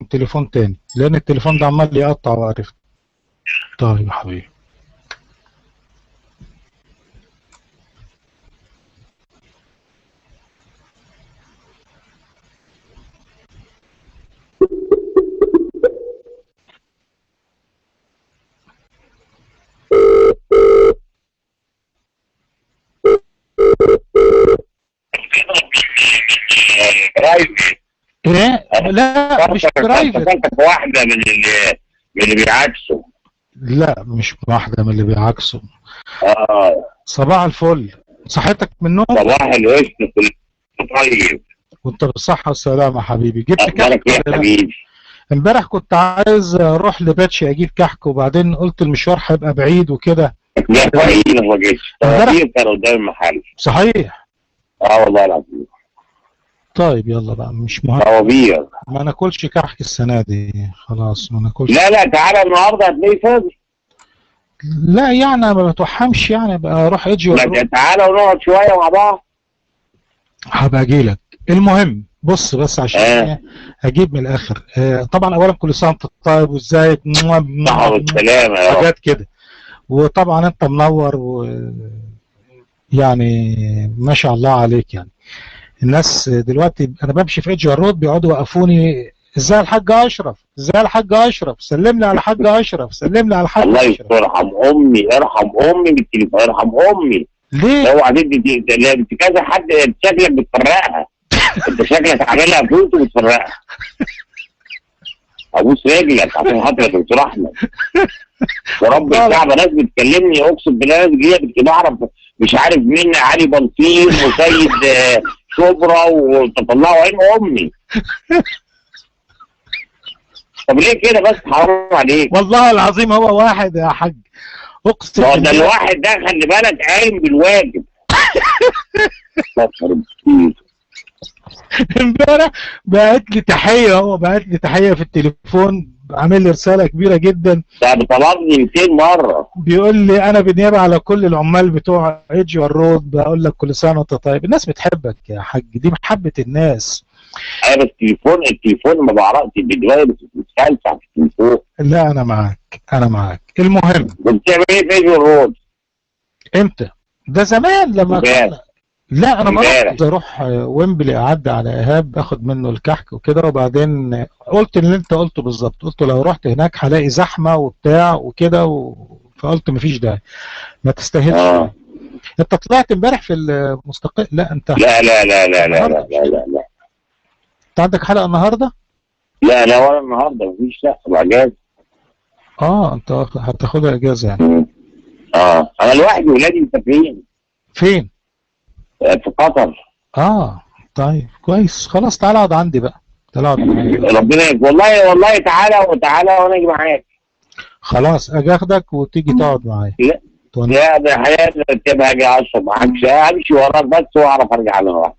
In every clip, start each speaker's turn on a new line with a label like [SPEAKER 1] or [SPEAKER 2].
[SPEAKER 1] تليفون تاني لان التليفون ده عمال يقطع وعرفت. طيب يا حبيبي. ايه؟ لا مش برايفت.
[SPEAKER 2] واحدة من اللي بيعكسوا.
[SPEAKER 1] لا مش واحدة من اللي بيعكسوا.
[SPEAKER 2] اه
[SPEAKER 1] صباح الفل، صحتك من النوم؟
[SPEAKER 2] صباح الوسط كل طيب.
[SPEAKER 1] وانت بالصحة والسلامة حبيبي. جبت كحك
[SPEAKER 2] اخبارك ايه يا حبيبي؟
[SPEAKER 1] امبارح كنت عايز اروح لباتشي اجيب كحك وبعدين قلت المشوار هيبقى بعيد وكده.
[SPEAKER 2] لا كويس ما جيتش. طوابير كان قدام المحل.
[SPEAKER 1] صحيح؟
[SPEAKER 2] والله العظيم.
[SPEAKER 1] طيب يلا بقى مش مهم.
[SPEAKER 2] طوابير.
[SPEAKER 1] ما ناكلش كحك السنة دي خلاص، ما ناكلش.
[SPEAKER 2] لا تعالى النهارده هتلاقيه فاضي.
[SPEAKER 1] لا يعني ما بتوحمش يعني بقى اروح اجي
[SPEAKER 2] لا تعالى ونقعد شويه مع بعض.
[SPEAKER 1] هبقى اجيلك. المهم بص بس عشان اجيب من الاخر. طبعا اولا كل سنه وانت طيب وازيك
[SPEAKER 2] صحة والسلامه يا رب.
[SPEAKER 1] حاجات كده. وطبعا انت منور يعني ما شاء الله عليك. يعني الناس دلوقتي انا بمشي في ايدج الرود بيقعدوا يوقفوني، ازاي الحاج اشرف، ازاي الحاج اشرف، سلم لي على الحاج اشرف، سلم لي على الحاج
[SPEAKER 2] الله
[SPEAKER 1] اشرف.
[SPEAKER 2] يرحم امي، ارحم امي بالتليفون، ارحم امي.
[SPEAKER 1] ليه؟
[SPEAKER 2] اوعى تدي انت كذا حد شكلك بتفرقها. انت شكلك عاملها فلوس وبتفرقها. ابوس رجلك عشان خاطرك يا دكتور احمد. ورب الكعبه ناس بتكلمني اقسم بالله، ناس جديده بعرف مش عارف مين، علي بلطيم وسيد شبرا وتطلعوا عين امي. طب ليه كده بس؟ حرام عليك.
[SPEAKER 1] والله العظيم هو واحد يا حاج اقسم
[SPEAKER 2] بالله. ده الواحد ده خلي بالك قايم بالواجب.
[SPEAKER 1] امبارح بعت لي تحيه، هو بعت لي تحيه في التليفون، عامل لي رساله كبيره جدا.
[SPEAKER 2] ده طلبني 200 مره.
[SPEAKER 1] بيقول لي انا بالنيابه على كل العمال بتوع ايدج والرود بقول لك كل سنه وانت طيب. الناس بتحبك يا حاج، دي محبه الناس.
[SPEAKER 2] ايوه بس التليفون ما بعرفش دلوقتي بتتفلسع في التليفون.
[SPEAKER 1] لا انا معاك. المهم
[SPEAKER 2] بتعمل ايه في ايدج والرود؟
[SPEAKER 1] امتى؟ ده زمان لما كنا. لا انا مرات اروح ويمبلي اعدي على ايهاب اخد منه الكحك وكده، وبعدين قلت اللي انت قلته بالظبط، قلت لو رحت هناك هلاقي زحمه وبتاع وكده فقلت مفيش داعي، ما تستاهلش. انت طلعت امبارح في المستقل؟ لا انت
[SPEAKER 2] لا لا لا لا لا لا لا لا.
[SPEAKER 1] انت عندك حلقه النهارده؟
[SPEAKER 2] لا ولا النهارده مفيش. لا اجازه.
[SPEAKER 1] انت هتاخدها اجازه يعني.
[SPEAKER 2] انا لوحدي، ولادي مسافرين.
[SPEAKER 1] فين؟
[SPEAKER 2] في قطر.
[SPEAKER 1] طيب كويس، خلاص تعالى اقعد عندي بقى، تعالى اقعد معايا.
[SPEAKER 2] ربنا والله تعالى وانا اجي معاك.
[SPEAKER 1] خلاص اجي اخدك وتيجي تقعد معايا.
[SPEAKER 2] لا ده حياتي ترتبها، اجي اشرب معاك امشي وراك بس واعرف ارجع لوحدي،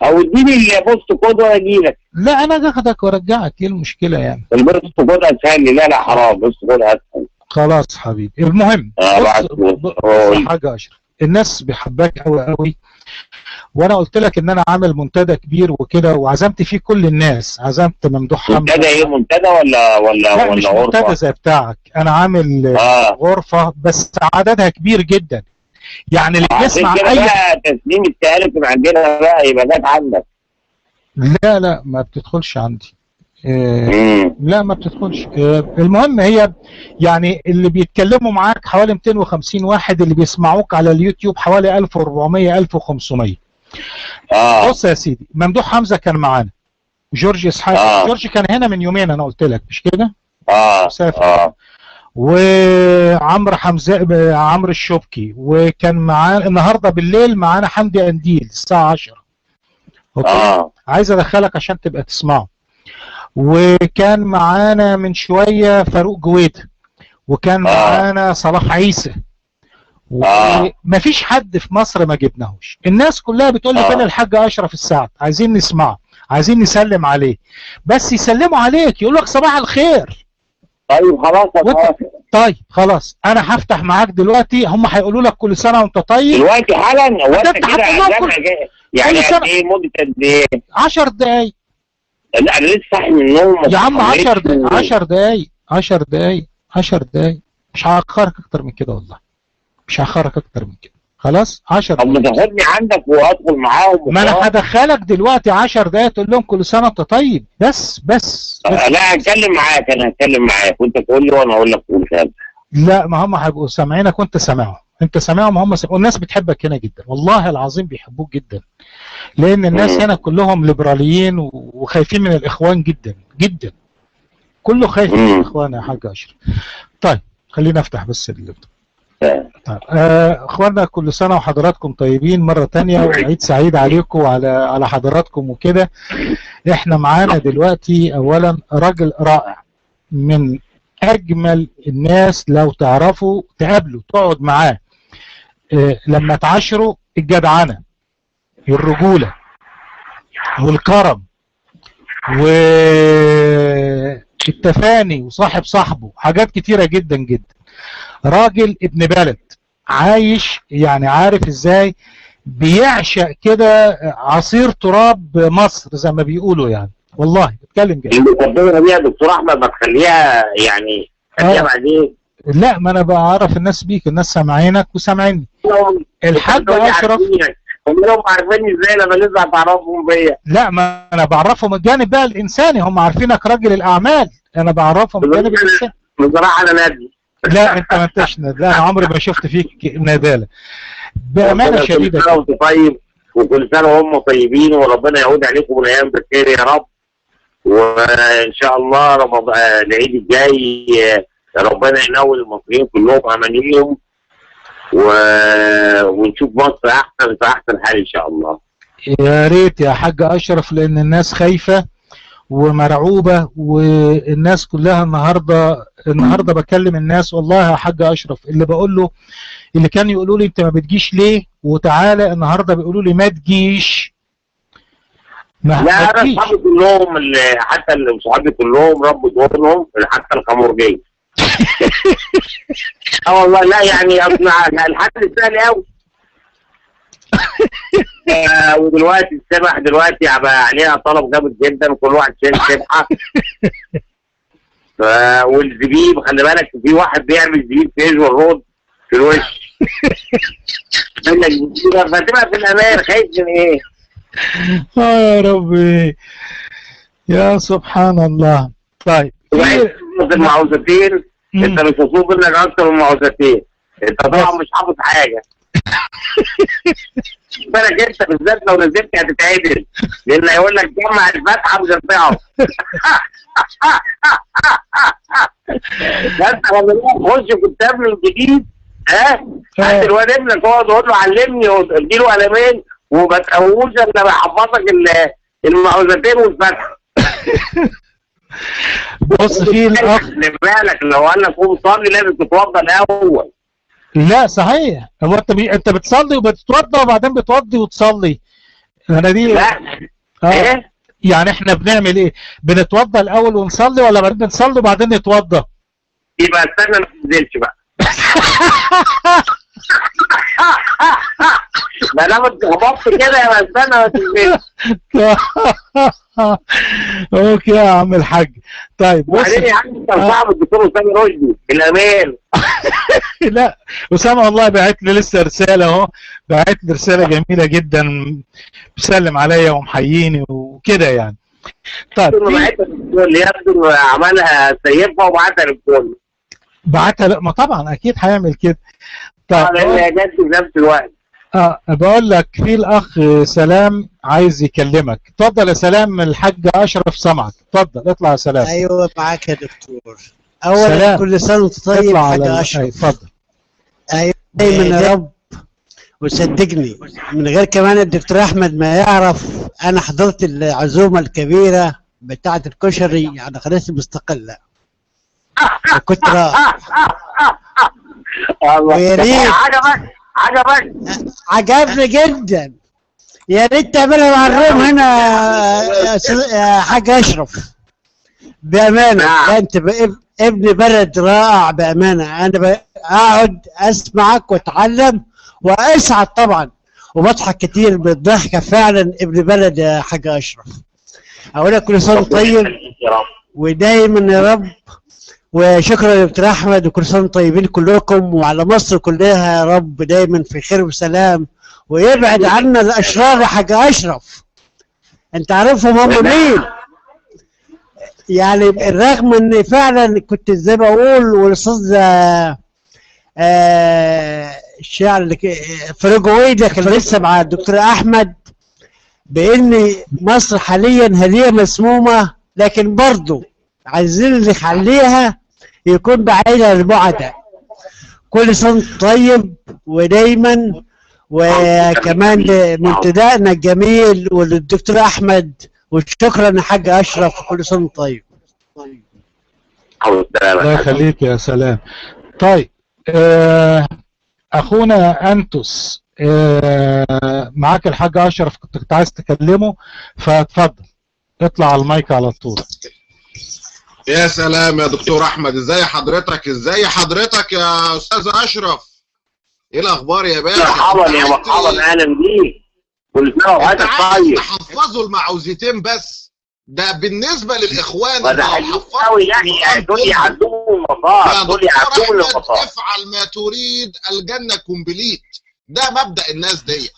[SPEAKER 2] او اديني بوست كود وانا اجي لك.
[SPEAKER 1] لا انا اجي اخدك وارجعك، ايه المشكله يعني؟
[SPEAKER 2] البوست كود اسهل لي. لا حرام، بوست كود اسهل.
[SPEAKER 1] خلاص حبيبي. المهم بص حاجه اشرف، الناس بيحباك قوي قوي، وانا قلت لك ان انا عامل منتدى كبير وكده وعزمت فيه كل الناس، عزمت ممدوح حمد.
[SPEAKER 2] منتدى ايه؟ منتدى ولا
[SPEAKER 1] مش
[SPEAKER 2] غرفه؟
[SPEAKER 1] منتدى زي بتاعك، انا عامل غرفه بس عددها كبير جدا، يعني اللي بيسمع
[SPEAKER 2] اي بقى تسليم التالف من عندنا بقى يبقى جت عندك.
[SPEAKER 1] لا ما بتدخلش عندي. لا ما بتدخلش. المهم هي يعني اللي بيتكلموا معاك حوالي 250 واحد، اللي بيسمعوك على اليوتيوب حوالي 1400 1500. بص يا سيدي، ممدوح حمزه كان معانا، جورج اسحاق. جورج كان هنا من يومين انا قلت لك مش كده؟ مسافر. وعمرو حمزه، عمرو الشبكي، وكان معانا النهارده بالليل معانا حمدي قنديل الساعه 10. اوكي. عايز ادخلك عشان تبقى تسمعه. وكان معانا من شويه فاروق جويد، وكان معانا صلاح عيسى. ومفيش حد في مصر ما جبناهوش. الناس كلها بتقول لي فين الحاج اشرف السعد، عايزين نسمعه، عايزين نسلم عليه. بس يسلموا عليك يقول لك صباح الخير.
[SPEAKER 2] طيب خلاص.
[SPEAKER 1] طيب خلاص انا هفتح معاك دلوقتي، هم هيقولوا لك كل سنه وانت طيب
[SPEAKER 2] دلوقتي حالا. هو انت كده يعني قد ايه؟ مده قد ايه؟
[SPEAKER 1] 10 دقايق.
[SPEAKER 2] لا انا لسه صاحي من النوم
[SPEAKER 1] يا عم 10 دقايق 10 دقايق مش هأخرك اكتر من كده، والله مش هأخرك اكتر من كده. خلاص 10
[SPEAKER 2] طب ما
[SPEAKER 1] دقايق.
[SPEAKER 2] تاخدني عندك وادخل معاهم.
[SPEAKER 1] ما انا هدخلك دلوقتي 10 دقايق تقول لهم كل سنه وانت طيب. بس
[SPEAKER 2] لا هتكلم معاك، انا هتكلم معاك وانت تقول لي وانا اقول لك قول كده.
[SPEAKER 1] لا ما هم هيبقوا سامعينك وانت سامعهم، انت سامعهم هم والناس بتحبك هنا جدا، والله العظيم بيحبوك جدا، لان الناس هنا كلهم ليبراليين وخايفين من الاخوان جدا جدا، كله خايف من الاخوان يا حاج اشرف. طيب خلينا افتح بس طيب اخوانا كل سنه وحضراتكم طيبين مره تانية، وعيد سعيد عليكم وعلى حضراتكم وكده. احنا معانا دلوقتي اولا راجل رائع، من اجمل الناس لو تعرفوا تقابله تقعد معاه لما تعاشروا، الجدعنه الرجوله والكرم والتفاني وصاحب صاحبه، حاجات كتيره جدا جدا. راجل ابن بلد عايش، يعني عارف ازاي بيعشق كده عصير تراب مصر زي ما بيقولوا، يعني والله بتكلم جد.
[SPEAKER 2] المقدمه دي يا دكتور احمد ما تخليها يعني خليها بعدين.
[SPEAKER 1] لا ما انا بعرف الناس بيك، الناس سامعينك وسامعيني. الحاج اشرف
[SPEAKER 2] كلهم عارفيني ازاي لما لسه هتعرفهم بيا؟
[SPEAKER 1] لا ما انا بعرفهم الجانب بقى الانساني، هم عارفينك راجل الاعمال، انا بعرفهم الجانب الانساني.
[SPEAKER 2] بصراحه انا نادي.
[SPEAKER 1] لا انت ما انتش لا انا عمري ما شفت فيك ندالة بامانه شديده.
[SPEAKER 2] كل سنه وانت طيب وكل سنه وهم طيبين، وربنا يعود عليكم الايام بخير يا رب. وان شاء الله العيد الجاي ربنا ينول المصريين كلهم امانيهم ونشوف مصر احسن في احسن حال ان شاء الله.
[SPEAKER 1] يا ريت يا حاج اشرف، لان الناس خايفه ومرعوبه، والناس كلها النهارده بكلم الناس والله يا حاج اشرف، اللي بقول له اللي كانوا يقولوا لي انت ما بتجيش ليه وتعالى، النهارده بيقولوا لي ما تجيش.
[SPEAKER 2] لا انا اصحابي كلهم حتى صحابي كلهم رب دورهم حتى الخمرجيه. والله لا يعني الحل سهل قوي. ودلوقتي السبح دلوقتي عليها طلب جامد جدا، كل واحد شايل سبحه. والزبيب خلي بالك، في واحد بيعمل زبيب في ايج والرود في الوش. فتبقى في الامان، خايف من ايه؟
[SPEAKER 1] يا ربي يا سبحان الله. طيب
[SPEAKER 2] المعوذتين انت مش مطلوب منك اكتر من معوذتين، انت طبعا مش حافظ حاجه. بالك انت بالذات لو نزلت هتتعدل، لان هيقول لك جمع الفتحه مش هتعرف. ده انت خش كتاب من جديد، هات الواد ابنك اقعد قول له علمني، اديله قلمين وما تقووش الا بحفظك المعوذتين والفتحه.
[SPEAKER 1] بص في الاخ
[SPEAKER 2] خلي بالك لو قال لك قوم صلي لازم تتوضى الاول.
[SPEAKER 1] لا صحيح، هو انت بتصلي وبتتوضى وبعدين بتوضي وتصلي. انا دي
[SPEAKER 2] لا
[SPEAKER 1] ايه يعني احنا بنعمل ايه؟ بنتوضى الاول ونصلي، ولا بعدين بنصلي وبعدين نتوضى؟
[SPEAKER 2] يبقى استنى ما تنزلش بقى. ما دام هبطت كده يبقى استنى ما تنزلش.
[SPEAKER 1] اوكي يا عم الحاج. طيب بص
[SPEAKER 2] وبعدين يا عم انت صاحب الدكتور اسامه رشدي الامان.
[SPEAKER 1] لا اسامه والله بعت لي لسه رساله اهو، بعت لي رساله جميله جدا، بيسلم عليا ومحييني وكده يعني. طيب
[SPEAKER 2] اللي يبدو عملها سيفها وبعتها للكل.
[SPEAKER 1] بعتها ما طبعا اكيد هيعمل كده.
[SPEAKER 2] طيب لان هي جت في نفس الوقت.
[SPEAKER 1] بقول لك في الاخ سلام عايز يكلمك. اتفضل يا سلام، الحاج اشرف سمعك، اتفضل اطلع يا سلام.
[SPEAKER 3] ايوه معاك يا دكتور. اولا كل سنه وانت طيب حاج اشرف.
[SPEAKER 1] اتفضل.
[SPEAKER 3] ايوه دايما يا رب. وصدقني من غير كمان الدكتور احمد ما يعرف، انا حضرت العزومه الكبيره بتاعه الكشري على قناه المستقله وكنت رائع. ويا ريت عجبني جدا، يا ريت تعملها مع الروم هنا يا حاج اشرف بامانه. لا انت ابن بلد رائع بامانه، انا اقعد اسمعك واتعلم واسعد طبعا وبضحك كتير بالضحكه، فعلا ابن بلد يا حاج اشرف. اقول لك كل سنه طيب
[SPEAKER 2] يا رب.
[SPEAKER 3] ودايما يا رب. وشكرا يا دكتور احمد، وكل سنه طيبين كلكم، وعلى مصر كلها يا رب دايما في خير وسلام، ويبعد عنا الاشرار يا حاج اشرف. انت عارفهم هم مين؟ يعني بالرغم ان فعلا كنت زي ما بقول، والاستاذ الشاعر اللي فريجويد كان لسه مع الدكتور احمد بان مصر حاليا هديه مسمومه، لكن برضه عايزين اللي يخليها يكون بعيد عن البعد. كل سنه طيب ودايما، وكمان منتدانا الجميل وللدكتور احمد، وشكرا يا حاج اشرف، كل سنه طيب.
[SPEAKER 1] الله يخليك يا سلام. طيب اخونا انتوس، معاك الحاج اشرف، كنت عايز تكلمه، فاتفضل اطلع على المايك على طول.
[SPEAKER 4] يا سلام يا دكتور احمد، ازاي حضرتك؟ ازاي حضرتك يا استاذ اشرف؟ ايه الاخبار يا باشا؟
[SPEAKER 2] مرحبا يا مرحبا، اهلا بيك، كل سنه وحضرتك طيب.
[SPEAKER 4] تحفظوا المعوذتين بس، ده بالنسبه للاخوان
[SPEAKER 2] ده حلو قوي يعني، دول يعدوا المطار، دول يعدوا المطار.
[SPEAKER 4] افعل ما تريد الجنه كومبليت، ده مبدا الناس ديت.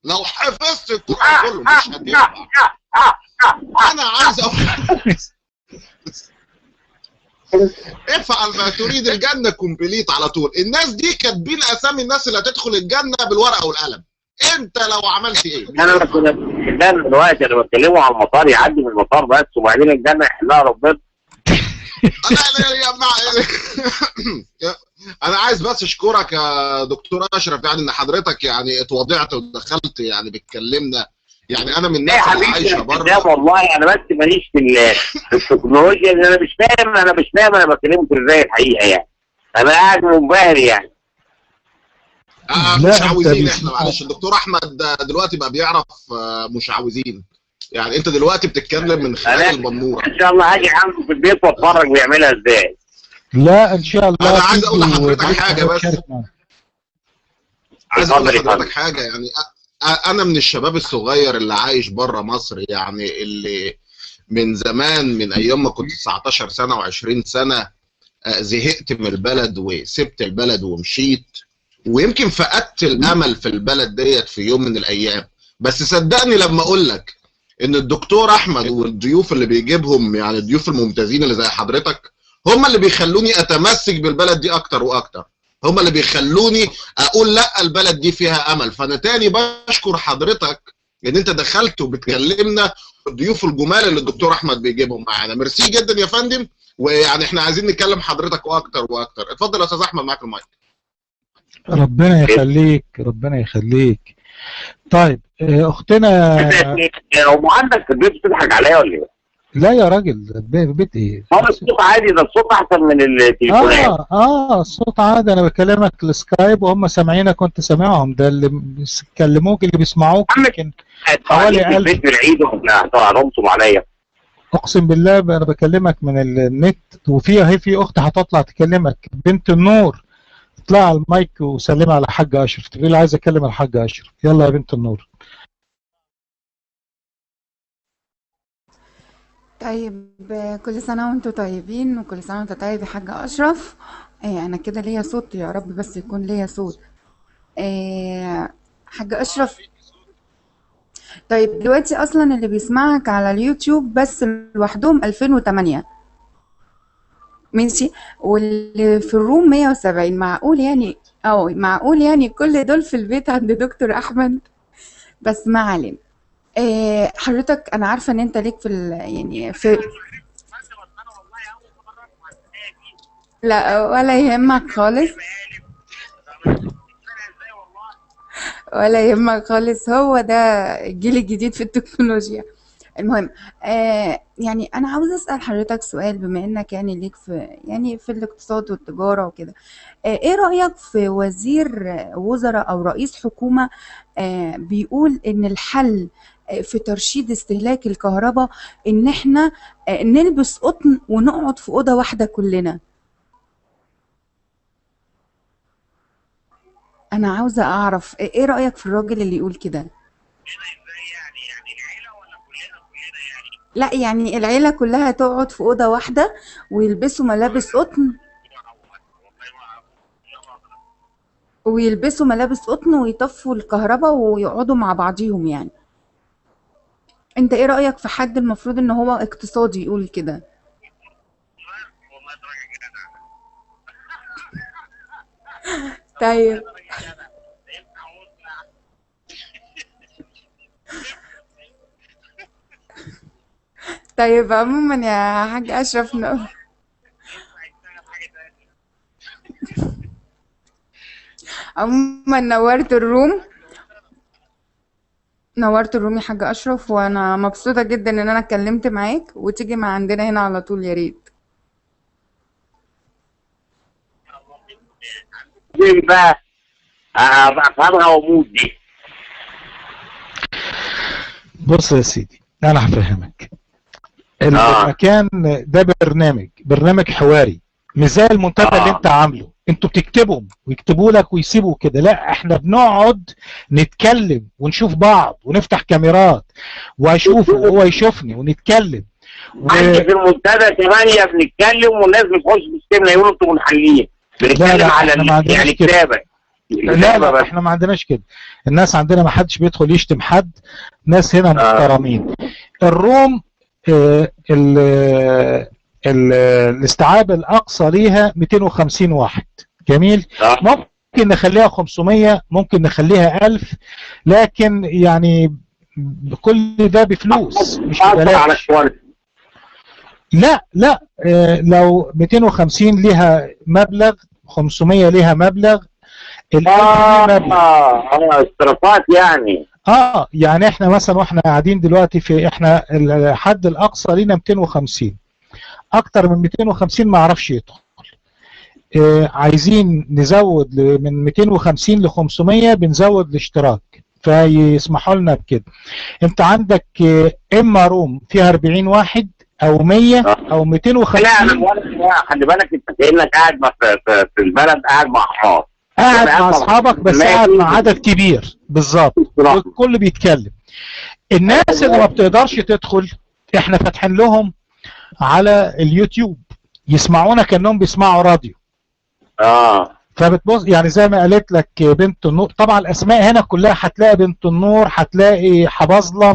[SPEAKER 4] لو حفظت القران كله مش هتنفع. انا عايز افعل ما تريد الجنه كومبليت على طول. الناس دي كاتبين اسامي الناس اللي هتدخل الجنه بالورقه والقلم. انت لو عملت ايه؟
[SPEAKER 2] انا كنا بنتكلم دلوقتي، انا بتكلموا على المطار، يعدي من المطار بس، وبعدين الجنه يحلها ربنا.
[SPEAKER 4] انا عايز بس اشكرك يا دكتور اشرف، يعني ان حضرتك يعني اتوضعت ودخلت يعني بتكلمنا. يعني انا من الناس اللي عايشه بره.
[SPEAKER 2] والله انا بس ماليش في التكنولوجيا، انا مش فاهم انا بكلمكم ازاي الحقيقه يعني. انا قاعد منبهر يعني.
[SPEAKER 4] مش عاوزين احنا، معلش الدكتور احمد دلوقتي بقى بيعرف مش عاوزين. يعني انت دلوقتي بتتكلم من خلال البنوره.
[SPEAKER 2] ان شاء الله هاجي عنده في البيت واتفرج بيعملها ازاي.
[SPEAKER 1] لا ان شاء الله.
[SPEAKER 4] انا عايز اقول لحضرتك حاجه بس. عايز اقول لحضرتك حاجه، يعني انا من الشباب الصغير اللي عايش بره مصر، يعني اللي من زمان، من ايام ما كنت 19 سنه و20 سنه زهقت من البلد وسبت البلد ومشيت، ويمكن فقدت الامل في البلد ديت في يوم من الايام. بس صدقني لما اقول لك ان الدكتور احمد والضيوف اللي بيجيبهم، يعني الضيوف الممتازين اللي زي حضرتك، هم اللي بيخلوني اتمسك بالبلد دي اكتر واكتر، هم اللي بيخلوني اقول لا البلد دي فيها امل. فانا تاني بشكر حضرتك ان انت دخلت وبتكلمنا، الضيوف الجمال اللي الدكتور احمد بيجيبهم معانا. ميرسي جدا يا فندم، ويعني احنا عايزين نكلم حضرتك واكتر واكتر. اتفضل يا استاذ احمد، معاك المايك.
[SPEAKER 1] ربنا يخليك، ربنا يخليك. طيب اختنا
[SPEAKER 2] لو عندك في البيت بتضحك عليا ولا ايه؟
[SPEAKER 1] لا يا راجل، بيت ايه؟
[SPEAKER 2] الصوت عادي، ده الصوت احسن من التليفونات.
[SPEAKER 1] الصوت عادي، انا بكلمك السكايب وهم سامعينك وانت سامعهم، ده اللي بيكلموك اللي بيسمعوك يمكن
[SPEAKER 2] حوالي 1000 في العيد هتنصب عليا.
[SPEAKER 1] اقسم بالله انا بكلمك من النت، في اخت هتطلع تكلمك، بنت النور، اطلع على المايك وسلمي على حاج اشرف، تقولي لي عايز اكلم الحاج اشرف. يلا يا بنت النور.
[SPEAKER 5] طيب كل سنة وانتم طيبين، وكل سنة وانت طيب يا حاج أشرف. أنا كده ليا صوت، يا رب بس يكون ليا صوت. حاج أشرف، طيب دلوقتي أصلا اللي بيسمعك على اليوتيوب بس لوحدهم 2008 ماشي، واللي في الروم 170. معقول يعني معقول يعني كل دول في البيت عند دكتور أحمد؟ بس ما علينا. حضرتك انا عارفه ان انت ليك في يعني في لا ولا يهمك خالص، ولا يهمك خالص، هو ده الجيل الجديد في التكنولوجيا. المهم يعني انا عاوز اسال حضرتك سؤال، بما انك يعني ليك في الاقتصاد والتجاره وكده. ايه رايك في وزير وزراء او رئيس حكومه بيقول ان الحل في ترشيد استهلاك الكهرباء ان احنا نلبس قطن ونقعد في اوضه واحده كلنا؟ انا عاوزه اعرف ايه رايك في الراجل اللي يقول كده. لا يعني العيلة كلها تقعد في أوضة واحدة ويلبسوا ملابس قطن، ويطفوا الكهرباء ويقعدوا مع بعضيهم يعني. انت ايه رأيك في حد المفروض ان هو اقتصادي يقول كده؟ طيب. طيب عموما يا حاج أشرف عموما نورت الروم يا حاج أشرف، وأنا مبسوطة جدا إن أنا اتكلمت معاك، وتيجي مع عندنا هنا على طول يا ريت.
[SPEAKER 2] فين بقى افهمها واموت دي؟
[SPEAKER 1] بص يا سيدي انا هفهمك. المكان ده برنامج حواري، مش زي المنتدى اللي انت عامله. انتوا بتكتبهم ويكتبوا لك ويسيبوا كده، لا احنا بنقعد نتكلم ونشوف بعض ونفتح كاميرات واشوفه وهو يشوفني ونتكلم
[SPEAKER 2] عندي في المنتدى 8 بنتكلم والناس بتخش تشتمنا يقولوا انتوا منحلين. بنتكلم على يعني كتابه.
[SPEAKER 1] لا احنا ما عندناش كده. الناس عندنا ما حدش بيدخل يشتم حد، ناس هنا محترمين. الروم الاستيعاب الاقصى ليها 250 واحد. جميل. ممكن نخليها 500، ممكن نخليها 1000، لكن يعني كل ده بفلوس مش ببلاش. لا لو 250 ليها مبلغ، 500 ليها مبلغ،
[SPEAKER 2] اشتراكات يعني.
[SPEAKER 1] يعني احنا مثلا واحنا قاعدين دلوقتي في احنا الحد الاقصى لينا 250، اكتر من 250 ما عرفش يدخل. عايزين نزود من 250 ل 500 بنزود الاشتراك فيسمحوا لنا بكده. انت عندك اما روم فيها 40 واحد او 100 او 250.
[SPEAKER 2] لا انا بقول خلي بالك انت كانك قاعد في البلد، قاعد مع اصحاب،
[SPEAKER 1] قاعد مع اصحابك، بس قاعد مع عدد كبير بالظبط، والكل بيتكلم. الناس اللي ما بتقدرش تدخل احنا فاتحين لهم على اليوتيوب يسمعونا كانهم بيسمعوا راديو. فبتبص يعني زي ما قالت لك بنت النور، طبعا الاسماء هنا كلها هتلاقي بنت النور، هتلاقي حبظلم،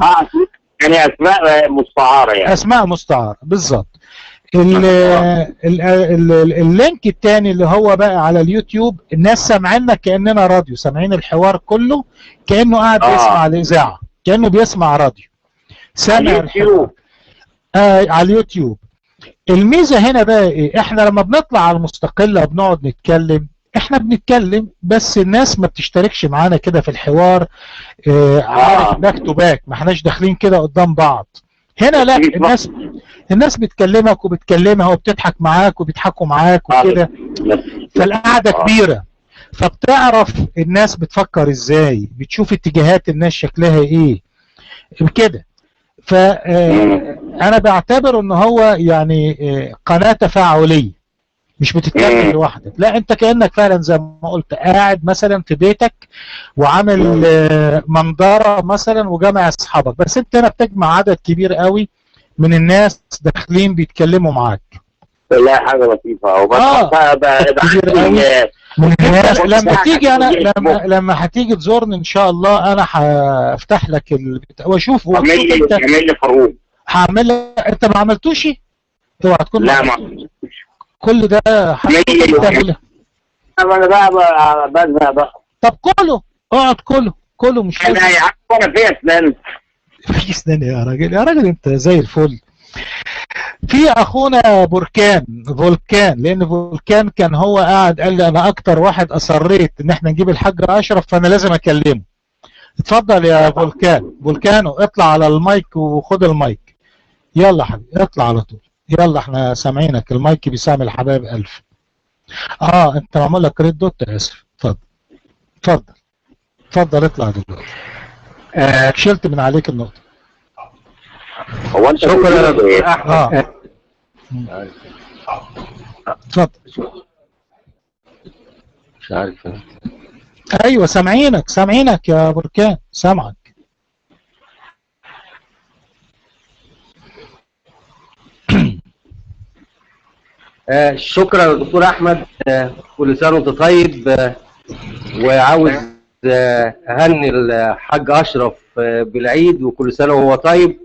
[SPEAKER 2] يعني اسماء مستعاره يعني.
[SPEAKER 1] اسماء مستعاره بالظبط. اللينك الثاني اللي هو بقى على اليوتيوب، الناس سامعيننا كاننا راديو، سامعين الحوار كله كانه قاعد بيسمع الاذاعه، كانه بيسمع راديو، سامع الحوار على اليوتيوب. الميزه هنا بقى ايه؟ احنا لما بنطلع على المستقله بنقعد نتكلم، احنا بنتكلم بس الناس ما بتشتركش معانا كده في الحوار. عارف باك تو باك، ما احناش داخلين كده قدام بعض. هنا لا، الناس بتكلمك وبتكلمها وبتضحك معاك وبيضحكوا معاك وكده، فالقعده كبيره، فبتعرف الناس بتفكر ازاي، بتشوف اتجاهات الناس شكلها ايه كده. فانا بعتبر ان هو يعني قناه تفاعليه، مش بتتكلم لوحدك، لا انت كانك فعلا زي ما قلت قاعد مثلا في بيتك وعامل منظره مثلا وجامع اصحابك، بس انت هنا بتجمع عدد كبير قوي من الناس داخلين بيتكلموا معاك.
[SPEAKER 2] لا حاجه لطيفه.
[SPEAKER 1] كبير قوي من الناس. لما تيجي لما هتيجي تزورني ان شاء الله انا هفتح لك واشوف انت
[SPEAKER 2] اعمل لي فاروق.
[SPEAKER 1] هعمل لك. انت ما عملتوش؟ اوعى تكون.
[SPEAKER 2] لا ما
[SPEAKER 1] كل ده
[SPEAKER 2] تعمله. انا بقى بزهق بقى.
[SPEAKER 1] طب كله اقعد كله مش
[SPEAKER 2] انا يا عم انا فيها اسنان.
[SPEAKER 1] في اسنان يا راجل انت زي الفل. في اخونا فولكان، لان فولكان كان هو قاعد قال لي انا اكتر واحد اصريت ان احنا نجيب الحاج اشرف فانا لازم اكلمه. اتفضل يا فولكانو اطلع على المايك وخد المايك. يلا حبيبي اطلع على طول، يلا احنا سامعينك، المايك بيسامع الحبايب 1000. انت معمول لك ريد دوت، اسف. اتفضل اطلع دلوقتي. شلت من عليك النقطة.
[SPEAKER 2] هو انت
[SPEAKER 1] شكرا يا اتفضل.
[SPEAKER 2] مش عارف.
[SPEAKER 1] ايوه سامعينك يا بركان، سامعك.
[SPEAKER 6] شكرا يا دكتور احمد. كل سنه وانت طيب. وعاوز اهني الحاج اشرف بالعيد، وكل سنه وهو طيب.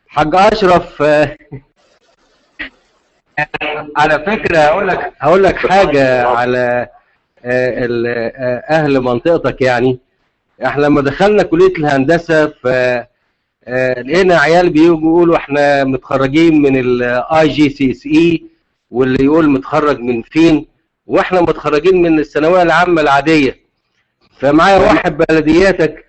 [SPEAKER 6] حاج اشرف، على فكره هقول لك حاجه على اهل منطقتك. يعني احنا لما دخلنا كليه الهندسه لقينا عيال بيجوا يقولوا احنا متخرجين من IGCSE، واللي يقول متخرج من فين، واحنا متخرجين من الثانويه العامه العاديه. فمعايا واحد بلدياتك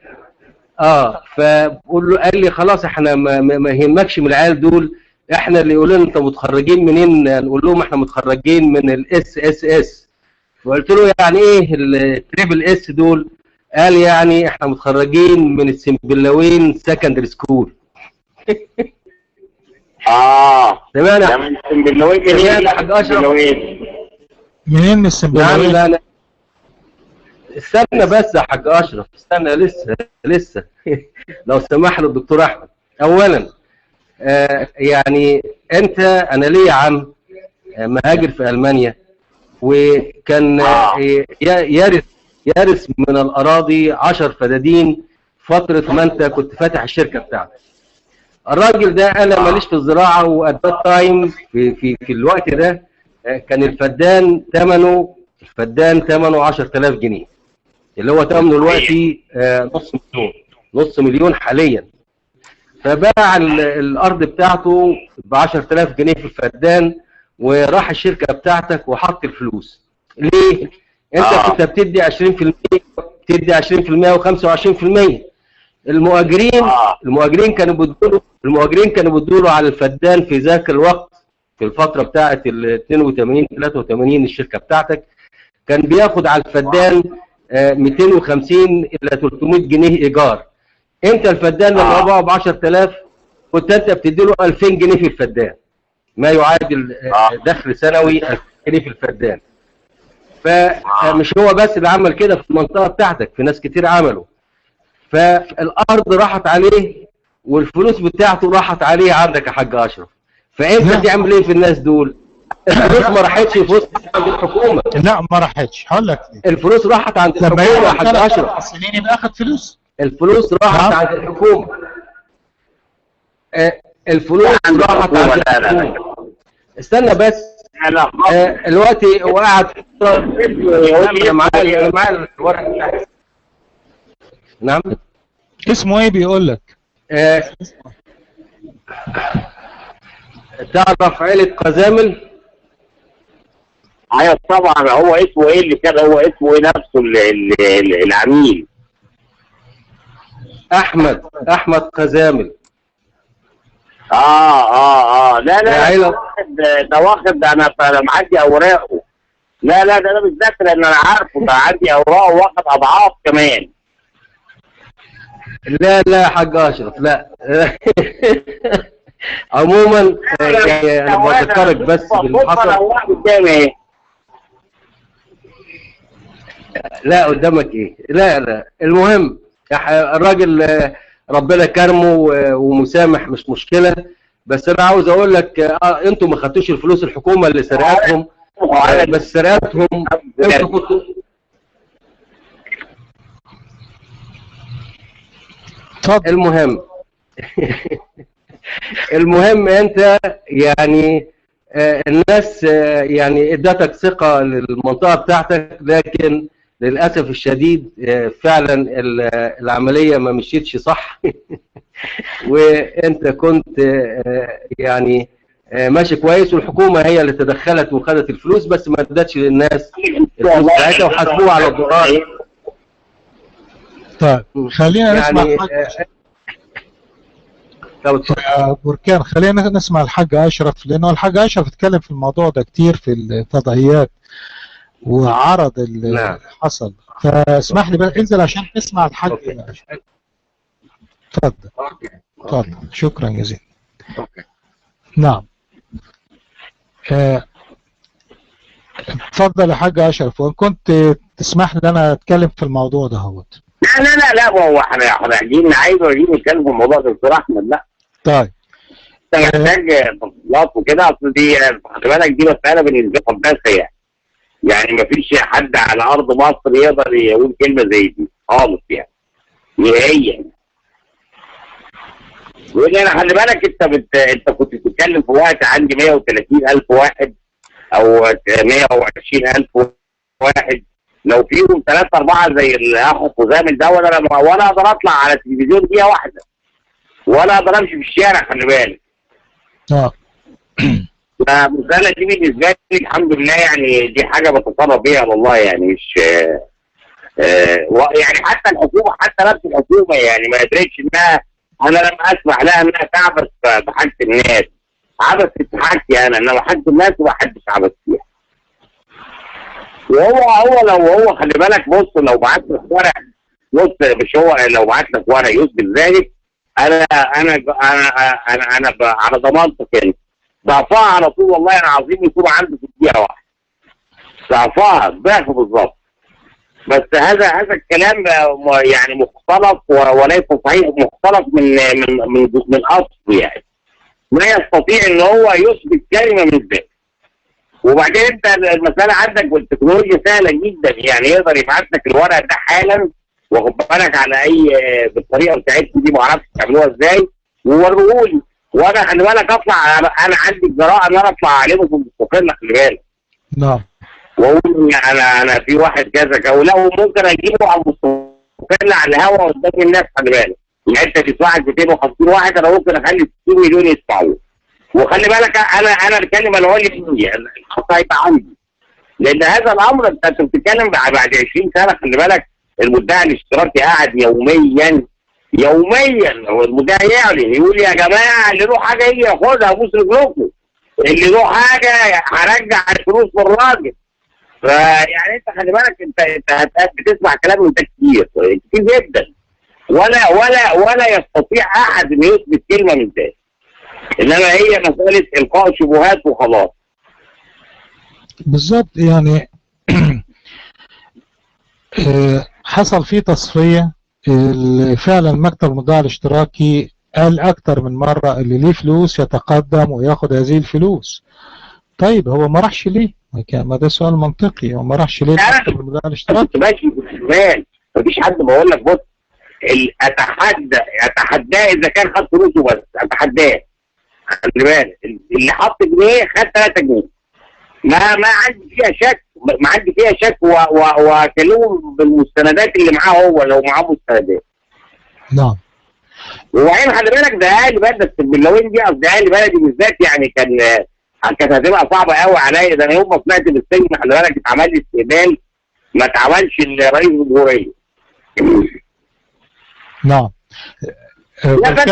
[SPEAKER 6] فبقول له، قال لي خلاص احنا ما يهمكش من العيال دول، احنا اللي يقولوا انت متخرجين منين نقول لهم احنا متخرجين من SSS. فقلت له يعني ايه التريبل اس دول؟ قال يعني احنا متخرجين من السنبلاوين سكندري سكول. تمام
[SPEAKER 2] ده من السنبلاوين. منين
[SPEAKER 6] يا حاج اشرف؟
[SPEAKER 1] منين من السنبلاوين؟
[SPEAKER 6] نعم. لا استنى بس يا حاج اشرف، استنى لسه لو سمح له الدكتور احمد. اولا يعني انا ليا عم مهاجر في المانيا، وكان يرث من الاراضي 10 فدادين فتره ما انت كنت فاتح الشركه بتاعتك. الراجل ده انا ماليش في الزراعه، وات ذات تايم في الوقت ده كان الفدان ثمنه 10000 جنيه، اللي هو ثمنه دلوقتي نص مليون حاليا. فباع الارض بتاعته ب 10000 جنيه في الفدان، وراح الشركه بتاعتك وحط الفلوس. ليه؟ انت كنت بتدي 20%، بتدي 20% و25%. المؤجرين كانوا بيدوا على الفدان في ذاك الوقت، في الفتره بتاعه ال 82 83 الشركه بتاعتك كان بياخد على الفدان 250 الى 300 جنيه ايجار. انت الفدان لما باعه ب 10000 كنت انت بتدي له 2000 جنيه في الفدان، ما يعادل دخل سنوي 2000 جنيه في الفدان. فمش هو بس اللي عمل كده في المنطقه بتاعتك، في ناس كتير عملوا. فالارض راحت عليه والفلوس بتاعته راحت عليه عندك يا حاج اشرف. فانت تعمل ايه في الناس دول؟ الفلوس ما راحتش فلوس عند الحكومه.
[SPEAKER 1] لا ما راحتش، هقول لك
[SPEAKER 6] الفلوس راحت عند الحكومه يا حاج اشرف.
[SPEAKER 1] سنين يبقى اخد فلوس.
[SPEAKER 6] الفلوس راحت عند الحكومه. الفلوس راحت عند الحكومه. استنى بس. دلوقتي وقعد معايا الورق بتاعي. نعم.
[SPEAKER 1] اسمه ايه بيقول لك؟
[SPEAKER 6] تعرف عيلة قزامل؟
[SPEAKER 2] ايوه طبعا. هو اسمه ايه اللي كان؟ هو اسمه ايه نفسه العميل؟
[SPEAKER 6] احمد قزامل.
[SPEAKER 2] لا ده واخد. انا معدي اوراقه. لا ده انا مش ذاكر، ان انا عارفه ده عندي اوراقه واخد اضعاف كمان.
[SPEAKER 6] لا يا حاج اشرف، لا. عموما يعني انا بذكرك بس بالحصل. لا قدامك ايه؟ لا المهم الراجل ربنا كرمه ومسامح، مش مشكله. بس انا عاوز اقول لك انتوا ما خدتوش الفلوس، الحكومه اللي سرقتهم. بس سرقتهم انتوا كنتوا. المهم انت يعني الناس يعني ادتك ثقه للمنطقه بتاعتك، لكن للاسف الشديد فعلا العمليه ما مشيتش صح. وانت كنت يعني ماشي كويس، والحكومه هي اللي تدخلت وخدت الفلوس، بس ما ادتش للناس الفلوس بتاعتها وحاسبوها على الدولار.
[SPEAKER 1] طيب خلينا نسمع بركان. خلينا نسمع الحاج اشرف، لانه الحاج اشرف اتكلم في الموضوع ده كتير في التضحيات وعرض اللي حصل. فاسمح لي بقى انزل عشان تسمع الحاج. اتفضل. شكرا جزيلا. نعم. اتفضل يا حاج اشرف، وان كنت تسمح لي انا اتكلم في الموضوع ده اهوت.
[SPEAKER 2] لا هو احنا عايزين نتكلم في الموضوع ده دكتور احمد. لا
[SPEAKER 1] طيب
[SPEAKER 2] محتاج تفصيلات وكده، اصل دي خلي بالك دي مساله بالنسبه لي مقدسه يعني مفيش حد على ارض مصر يقدر يقول كلمه زي دي خالص يعني نهائيا. وإن انا خلي بالك انت كنت بتتكلم في وقت عندي 130,000 واحد او 120,000 واحد، لو فيهم 3 4 زي الاخ مزامل ده ولا اقدر اطلع على التلفزيون دقيقه واحده ولا اقدر امشي في الشارع خلي بالك. فالمساله دي بالنسبه لي الحمد لله يعني دي حاجه بتصرف بيها والله يعني مش يعني حتى الحكومه حتى نفس الحكومه يعني ما قدرتش انها انا لم اسمح لها انها تعبث بحاجه الناس، عبثت في حاجتي انا انما حاجه الناس ما حدش عبث فيها. وهو لو هو خلي بالك بص لو بعت لك ورق بص مش هو لو بعت لك ورق يثبت ذلك انا على ضمانتك انت ضعفها على طول والله انا عظيم يكون عندي في دقيقه واحده ضعفها ضعف بالظبط. بس هذا الكلام يعني مختلط وليس صحيح، مختلط من اصله يعني ما يستطيع ان هو يثبت كلمه من ذلك. وبعدين انت المساله عندك والتكنولوجيا سهله جدا يعني يقدر يبعت لك الورق ده حالا واخد بالك على اي بالطريقه بتاعتكم دي ما اعرفش تعملوها ازاي ووريهولي وانا خلي بالك اطلع انا عندي الجراءه ان انا اطلع عليهم في المستقله خلي بالك.
[SPEAKER 1] نعم.
[SPEAKER 2] واقول انا في واحد كذا ولا ممكن اجيبه على المستقله على الهواء قدام الناس خلي بالك. يعني انت تسمعك 250 واحد انا ممكن اخلي 60 مليون يسمعوه. وخلي بالك انا الكلمه العليا الخط هيبقى عندي. لان هذا الامر انت بتتكلم بعد 20 سنه خلي بالك المدعي الاشتراكي قاعد يوميا هو المدعي يعلن يقول يا جماعه اللي له حاجه يجي ياخدها ابوس رجلكم، اللي له حاجه هرجع الفلوس بالراجل. فيعني انت خلي بالك انت بتسمع كلام من ده كتير جدا ولا يستطيع احد ان يثبت كلمه من ده. انما هي مساله القاء شبهات وخلاص.
[SPEAKER 1] بالظبط يعني حصل فيه تصفيه فعلا مكتب المدعي الاشتراكي قال اكتر من مره اللي ليه فلوس يتقدم وياخد هذه الفلوس. طيب هو ما راحش ليه؟ ما ده سؤال منطقي، هو ما راحش ليه مكتب المدعي الاشتراكي؟
[SPEAKER 2] ماشي بالشمال مفيش حد بقول لك بص اتحداه اذا كان خد فلوسه بس اتحداه خلي بالك اللي حط جنيه خد 3 جنيه ما عندي فيها شك واكلمهم بالمستندات اللي معاه هو لو معاه مستندات.
[SPEAKER 1] نعم.
[SPEAKER 2] وبعدين خلي بالك ده اهل بلد بس الملاوين دي قصدي اهل بلدي بالذات يعني كانت هتبقى صعبه قوي عليا. ده انا يوم ما طلعت من السجن خلي بالك اتعمل لي استقبال ما اتعملش لرئيس الجمهوريه.
[SPEAKER 1] نعم.
[SPEAKER 2] لا بس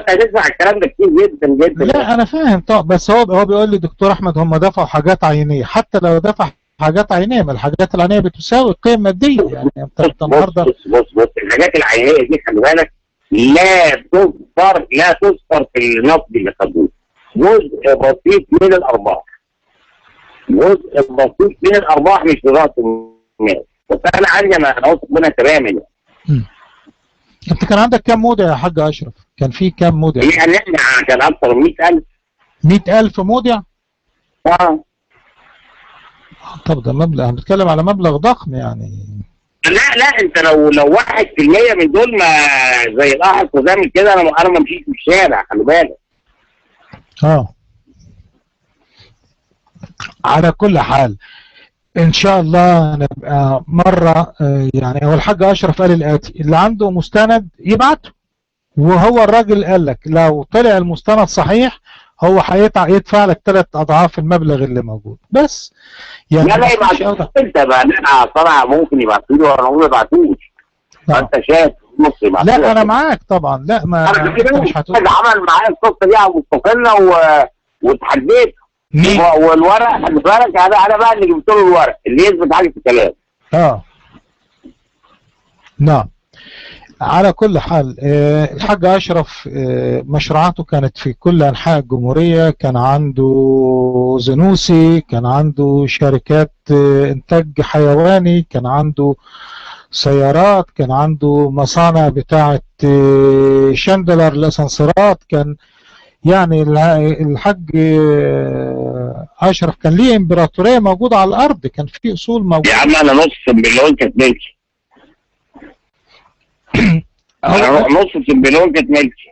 [SPEAKER 2] هتسمع الكلام ده كتير جدا جدا.
[SPEAKER 1] لا انا فاهم طبعا بس هو بيقول لي دكتور احمد هم دفعوا حاجات عينيه، حتى لو دفع حاجات عينيه ما الحاجات العينيه بتساوي قيم ماديه يعني انت النهارده
[SPEAKER 2] بص الحاجات العينيه دي خلي بالك لا تذكر في النصب اللي خدوه. جزء بسيط من الارباح مش لراس الناس. بس انا عندي انا واثق منها تماما يعني.
[SPEAKER 1] انت كان عندك كام مودع يا حاج اشرف؟ كان في كام مودع؟
[SPEAKER 2] يعني احنا كان اكثر من 100,000.
[SPEAKER 1] 100,000 مودع؟ طب ده مبلغ هنتكلم على مبلغ ضخم يعني.
[SPEAKER 2] لا انت لو 1% من دول ما زي الاحد وزامل كده انا ما مشيت في الشارع خلي بالك.
[SPEAKER 1] على كل حال ان شاء الله نبقى مره يعني هو الحاج اشرف قال الاتي اللي عنده مستند يبعته، وهو الراجل قال لك لو طلع المستند صحيح هو هيدفع لك 3 أضعاف المبلغ اللي موجود بس يعني.
[SPEAKER 2] لا يبعتوش انت بقى صراحه ممكن يبعتوا له وانا ما يبعتوش. انت شايف نص يبعتوا.
[SPEAKER 1] لا انا معاك طبعا. لا ما
[SPEAKER 2] مش هتقول عمل معايا القصه دي على مستقله واتحديت والورق خلي بالك انا بقى اللي جبت له الورق اللي يثبت حاجه في الكلام.
[SPEAKER 1] نعم. على كل حال الحاج أشرف مشروعاته كانت في كل أنحاء الجمهورية. كان عنده زنوسي، كان عنده شركات إنتاج حيواني، كان عنده سيارات، كان عنده مصانع بتاعة شندلر الأسانسيرات، كان يعني الحاج اشرف كان ليه امبراطوريه موجوده على الارض، كان في اصول موجوده.
[SPEAKER 2] يا عم انا نص سمبليون كانت ملكي. نص سمبليون كانت ملكي.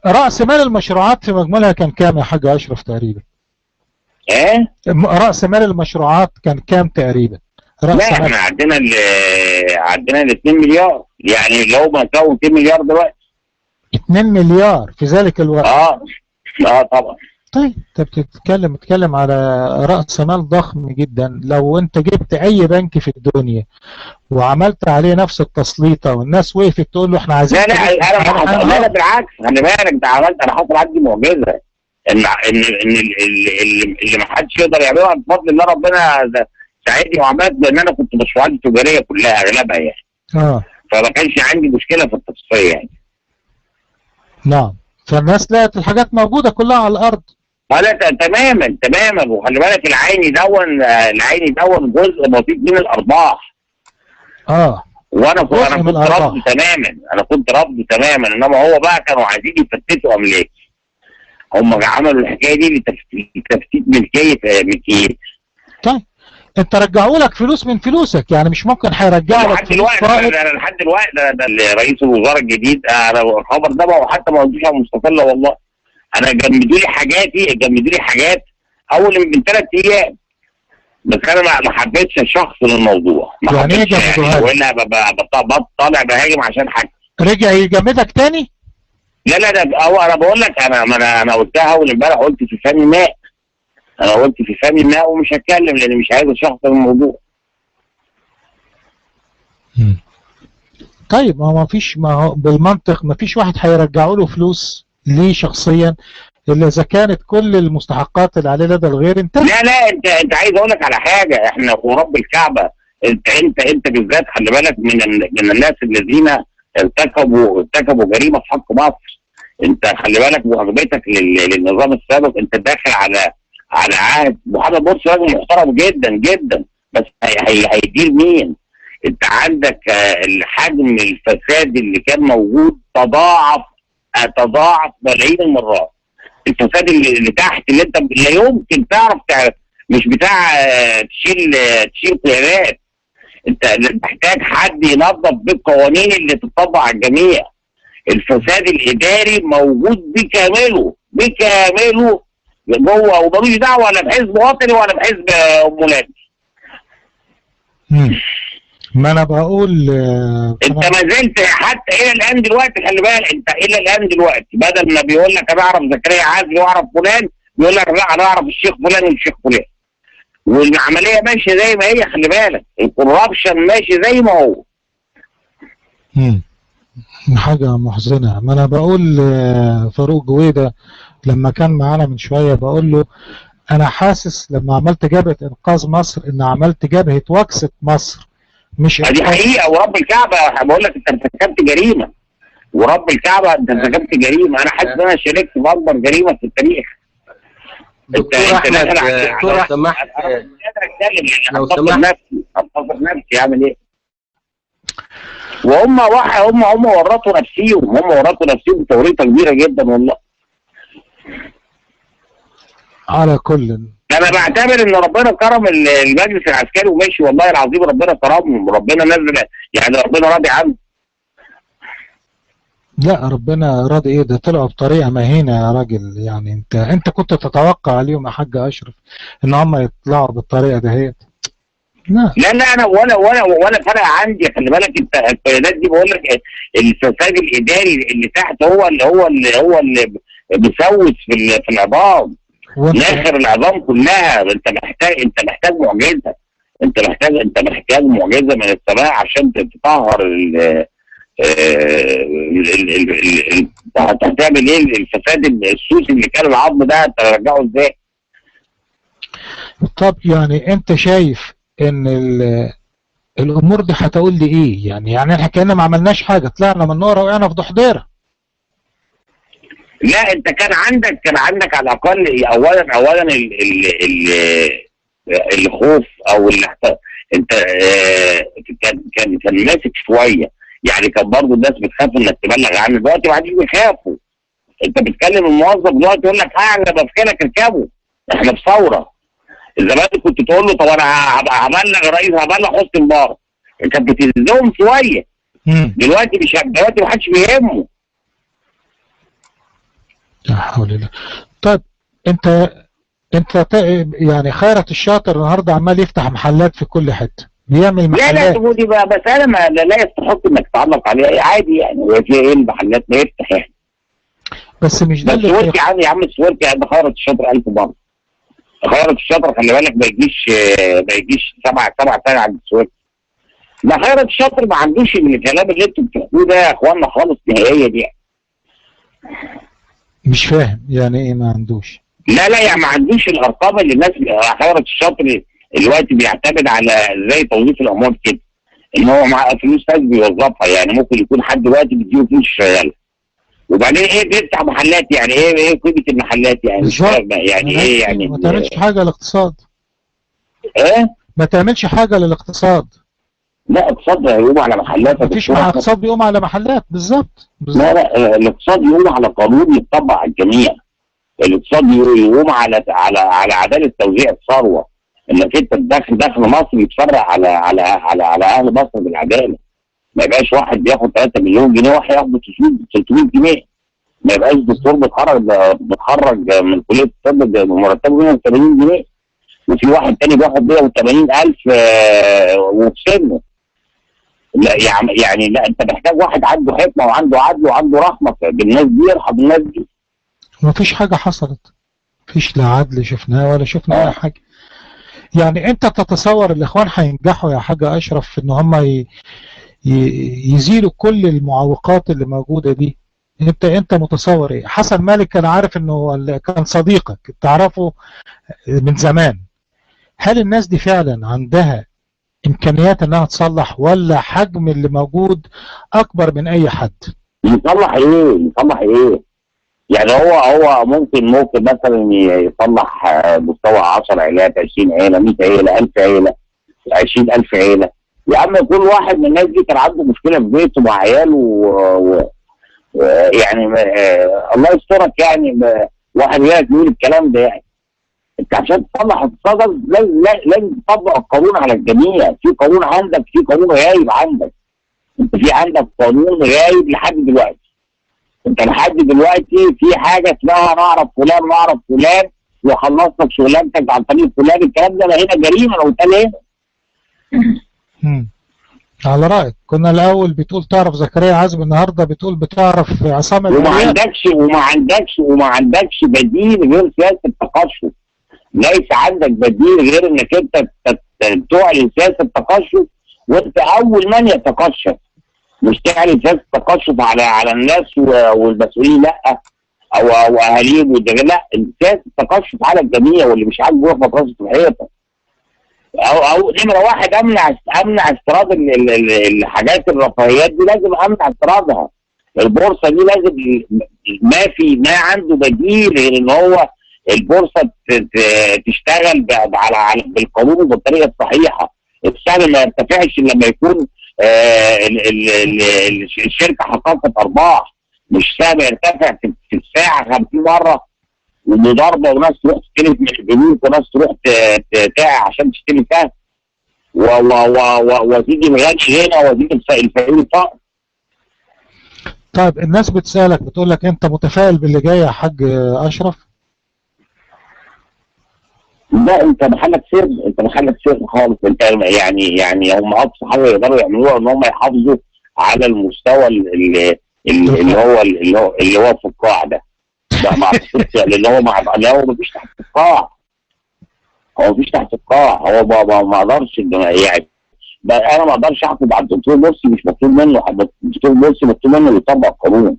[SPEAKER 1] راس مال المشروعات في مجملها كان كام يا حاج اشرف تقريبا؟
[SPEAKER 2] ايه؟
[SPEAKER 1] راس مال المشروعات كان كام تقريبا؟
[SPEAKER 2] لا احنا عندنا ال 2 مليار، يعني اللي هو مساوي 2 مليار دلوقتي.
[SPEAKER 1] 2 مليار في ذلك الوقت.
[SPEAKER 2] طبعا.
[SPEAKER 1] طيب انت بتتكلم على راس مال ضخم جدا. لو انت جبت اي بنك في الدنيا وعملت عليه نفس التسليطه والناس وقفت تقول له احنا عايزين،
[SPEAKER 2] لا انا بالعكس، خلي بالك انت عملت، انا حصل عندي معجزه ان اللي ما حدش يقدر يعملها بفضل الله. ربنا ساعدني وعملت، لان انا كنت مشروعاتي التجاريه كلها اغلبها يعني. فما كانش عندي مشكله في التصفيه يعني.
[SPEAKER 1] نعم. فالناس لقت الحاجات موجوده كلها على الارض.
[SPEAKER 2] لا تماما. وخلي بالك العيني دون جزء بسيط من الارباح. وانا كنت رافضه تماما. انما هو بقى كانوا عايزين يفتتوا املاك. هم عملوا الحكايه دي لتفتيت ملكيه.
[SPEAKER 1] طيب انت رجعوا لك فلوس من فلوسك، يعني مش ممكن هيرجعوا لك فلوس فائض؟
[SPEAKER 2] انا لحد دلوقتي ده رئيس الوزراء الجديد، انا الخبر ده بقى حتى ما قلتوش على مستقله والله. انا جمدوا لي حاجات اول من 3 ايام، بس انا ما حبيتش الشخص للموضوع.
[SPEAKER 1] يعني ايه جمدوها؟
[SPEAKER 2] ولا طالع بهاجم عشان حاجه.
[SPEAKER 1] رجع يجمدك تاني؟
[SPEAKER 2] لا انا بقول لك، انا قلتها اول امبارح، قلت في فمي ماء. ومش هتكلم لان مش عايز الشخص للموضوع.
[SPEAKER 1] طيب ما هو بالمنطق ما فيش واحد هيرجعوا له فلوس ليه شخصيا الا اذا كانت كل المستحقات اللي عليه لدى الغير انتهت.
[SPEAKER 2] لا انت عايز اقول لك على حاجه. احنا ورب الكعبه، انت بالذات خلي بالك من الناس الذين ارتكبوا جريمه في حق مصر. انت خلي بالك مواجبتك للنظام السابق، انت داخل على عهد محمد مرسي، راجل محترم جدا، بس هيدير مين؟ انت عندك الحجم الفساد اللي كان موجود تضاعف ملايين المرات. الفساد اللي تحت، اللي انت لا يمكن تعرف مش بتاع تشيل قيادات. انت محتاج حد ينظف بالقوانين اللي تطبق على الجميع. الفساد الاداري موجود بكامله جوه، وملوش دعوه لا بحزب وطني ولا بحزب مولاني.
[SPEAKER 1] ما انا بقول
[SPEAKER 2] انت ما زلت حتى الى الان دلوقتي، خلي بالك انت الى الان دلوقتي بدل ما بيقول لك انا اعرف زكريا عزمي واعرف فلان، بيقول لك لا انا اعرف الشيخ فلان والشيخ فلان. والعمليه ماشيه زي ما هي، خلي بالك الكوربشن ماشي زي ما هو.
[SPEAKER 1] حاجه محزنه. ما انا بقول فاروق جويده لما كان معانا من شويه، بقول له انا حاسس لما عملت جبهه انقاذ مصر ان عملت جبهه وكسه مصر، مش
[SPEAKER 2] دي حقيقه. ورب الكعبه بقول لك انت ارتكبت جريمه، ورب الكعبه انت ارتكبت جريمه. انا حاسس ان انا شاركت في اكبر جريمه في التاريخ.
[SPEAKER 6] دكتور احمد لو سمحت
[SPEAKER 2] اتفق نفسي اعمل ايه؟ وهم ورطوا نفسيهم بتوريطه كبيره جدا والله.
[SPEAKER 1] على كل
[SPEAKER 2] انا بعتبر ان ربنا كرم المجلس العسكري وماشي، والله العظيم ربنا كرمهم، ربنا نزل، يعني ربنا راضي عنه.
[SPEAKER 1] لا ربنا راضي ايه؟ ده طلعوا بطريقه مهينه يا راجل. يعني انت كنت تتوقع عليهم يا حاج اشرف ان هم يطلعوا بالطريقه دهيت؟
[SPEAKER 2] لا انا ولا فرق عندي. خلي بالك انت القيادات دي، بقول لك الفساد الاداري اللي تحت هو اللي بيسوس في العظام، ناخر العظام كلها. انت محتاج معجزه. انت محتاج معجزه من السماء عشان تطهر هتعمل ايه؟ الفساد السوسي اللي كان العظم ده ترجعه ازاي؟
[SPEAKER 1] طب يعني انت شايف ان الامور دي هتقول لي ايه؟ يعني احنا كأننا ما عملناش حاجه، طلعنا من نورة وقعنا في ضحضيره.
[SPEAKER 2] لا انت كان عندك على الاقل اولا الخوف او انت كان ماسك شويه. يعني كان برضه الناس بتخاف انك تبلغ عنه، دلوقتي ما عادش بيخافوا. انت بتكلم الموظف دلوقتي يقول لك اعلى بفكرك اركبه. احنا في ثوره. زمان كنت تقول له طب انا هبلغ الرئيس، هبلغ حسني مبارك، كانت بتلزمهم شويه. دلوقتي دلوقتي ما حدش بيهمه.
[SPEAKER 1] لا حول الله. طيب انت يعني خيرت الشاطر النهارده عمال يفتح محلات في كل حته، بيعمل محلات.
[SPEAKER 2] لا تقولي بقى بس انا لا يستحق انك تعلق عليه عادي يعني. هو في ايه المحلات ما يفتح يعني.
[SPEAKER 1] بس مش ده
[SPEAKER 2] بس سويرتي عندي يا عم، سويرتي عند خيرت الشاطر 1000 مره. خيرت الشاطر خلي بالك ما يجيش 7 سنين عند سويرتي. لا خيرت الشاطر ما عندوش من الكلام اللي انتوا بتحكوه ده يا اخوانا خالص نهائيا دي.
[SPEAKER 1] مش فاهم يعني ايه ما عندوش؟
[SPEAKER 2] لا يعني ما عندوش الارقام اللي الناس. خيرت الشاطر دلوقتي بيعتمد على زي توظيف الاموال كده، ان هو مع فلوس ناس بيوظفها. يعني ممكن يكون حد دلوقتي بيديله فلوس شغاله، وبعدين ايه بيفتح محلات. يعني ايه قيمه المحلات يعني؟ مش فاهم يعني ايه يعني.
[SPEAKER 1] ما تعملش حاجه للاقتصاد.
[SPEAKER 2] ايه؟
[SPEAKER 1] ما تعملش حاجه للاقتصاد.
[SPEAKER 2] لا اقتصاد يقوم على محلات.
[SPEAKER 1] مفيش اقتصاد بيقوم على محلات بالظبط.
[SPEAKER 2] لا الاقتصاد يقوم على قانون يتطبق على الجميع. الاقتصاد يقوم على عداله توزيع الثروه، انك انت دخل مصر يتفرق على اهل مصر بالعداله. ما يبقاش واحد بياخد 3 مليون جنيه وواحد ياخد 300 جنيه. ما يبقاش دكتور بيتخرج من كليه الطب بمرتبه 180 جنيه، وفي واحد تاني بياخد 180,000 وفي سنه. لا يعني لا، انت محتاج واحد عنده حكمه وعنده عدل وعنده رحمه بالناس دي، يرحم الناس دي.
[SPEAKER 1] مفيش حاجه حصلت، مفيش لا عدل شفناه ولا شفنا اي حاجه. يعني انت تتصور الاخوان هينجحوا يا حاج اشرف في ان هم يزيلوا كل المعوقات اللي موجوده دي؟ انت متصور ايه؟ حسن مالك كان عارف انه كان صديقك تعرفه من زمان. هل الناس دي فعلا عندها امكانيات انها تصلح، ولا حجم اللي موجود اكبر من اي حد؟
[SPEAKER 2] يصلح ايه؟ يعني هو ممكن مثلا يصلح مستوى 10 عيلات، 20 عيله، 100 عيله، 1000 عيله، 20,000 عيله. يا عم كل واحد من الناس دي كان عنده مشكله في بيته مع عياله يعني الله يسترك يعني. واحد يقول الكلام ده يعني. انت عشان تصلح اقتصادك لازم تطبق القانون على الجميع. في قانون عندك، في قانون غايب عندك. انت في عندك قانون غايب لحد دلوقتي. انت لحد دلوقتي في حاجه اسمها نعرف فلان وخلص لك شغلانتك عن طريق فلان. الكلام ده هنا جريمه لو اتقال هنا.
[SPEAKER 1] على رايك كنا الاول بتقول تعرف زكريا عزمي، النهارده بتقول بتعرف عصام الحريات.
[SPEAKER 2] وما عندكش بديل غير سياسه التقشف. ليس عندك بديل غير انك انت تعلن سياسه التقشف، وانت اول من يتقشف. مش تعلن سياسه التقشف على الناس والمسؤولين، لا، او اهاليهم لا، سياسه التقشف على الجميع، واللي مش عاجبه يخبط راسه في الحيطه. او نمره واحد امنع استيراد الحاجات الرفاهيات دي. لازم امنع استيرادها. البورصه دي لازم ما عنده بديل غير ان هو البورصه تشتغل بالقانون وبالطريقه الصحيحه. السهم ما يرتفعش الا لما يكون الشركه حققت ارباح، مش سهم يرتفع في الساعه 50 مره ومضاربه، وناس تروح تستلف من البنوك وناس تروح تاع عشان تشتري سهم، وتيجي الغني هنا وتيجي الفقير فقر.
[SPEAKER 1] طيب الناس بتسالك بتقول لك انت متفائل باللي جاي يا حاج اشرف؟
[SPEAKER 2] لا انت محلك سر خالص. انت يعني هم اقصى حاجه يقدروا يعملوها ان هم يحافظوا على المستوى اللي هو في القاع ده. ما اعتقدش اللي هو مفيش تحت القاع. هو مفيش تحت القاع. هو ما اقدرش يعني. انا ما اقدرش احكم على الدكتور مرسي. مش مطلوب منه. الدكتور مرسي مطلوب منه يطبق القانون.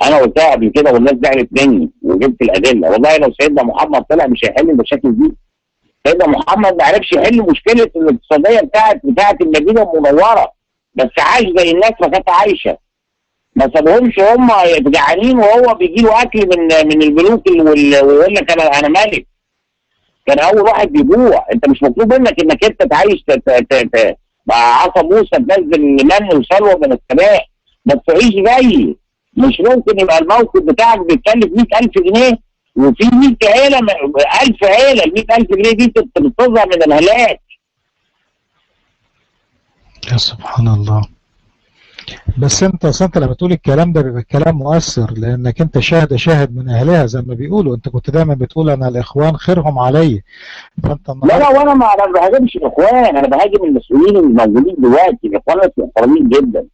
[SPEAKER 2] انا قلتها قبل كده والناس زعلت مني وجبت الادله. والله لو سيدنا محمد طلع مش هيحل المشاكل دي. سيدنا محمد ما عرفش يحل مشكله الاقتصاديه بتاعت المدينه المنوره، بس عاش زي الناس ما كانت عايشه. ما سابهمش هم جعانين وهو بيجي له اكل من البنوك ويقول لك انا ملك. كان اول واحد بيجوع. انت مش مطلوب منك انك انت تعيش مع عصا موسى تنزل من وسلوى من السماء. ما تعيش زيي. مش ممكن يبقى الموقف بتاعك بيتكلف 100,000 جنيه وفي 100 عيله 1000 عيله، ال 100,000 جنيه دي بتطلع من الهلاك.
[SPEAKER 1] يا سبحان الله. بس انت لما تقول الكلام ده بيبقى كلام مؤثر، لانك انت شاهد من اهلها زي ما بيقولوا. انت كنت دايما بتقول انا الاخوان خيرهم علي، فانت
[SPEAKER 2] لا وانا ما بهاجمش الاخوان، انا بهاجم المسؤولين الموجودين دلوقتي. الاخوان محترمين جدا،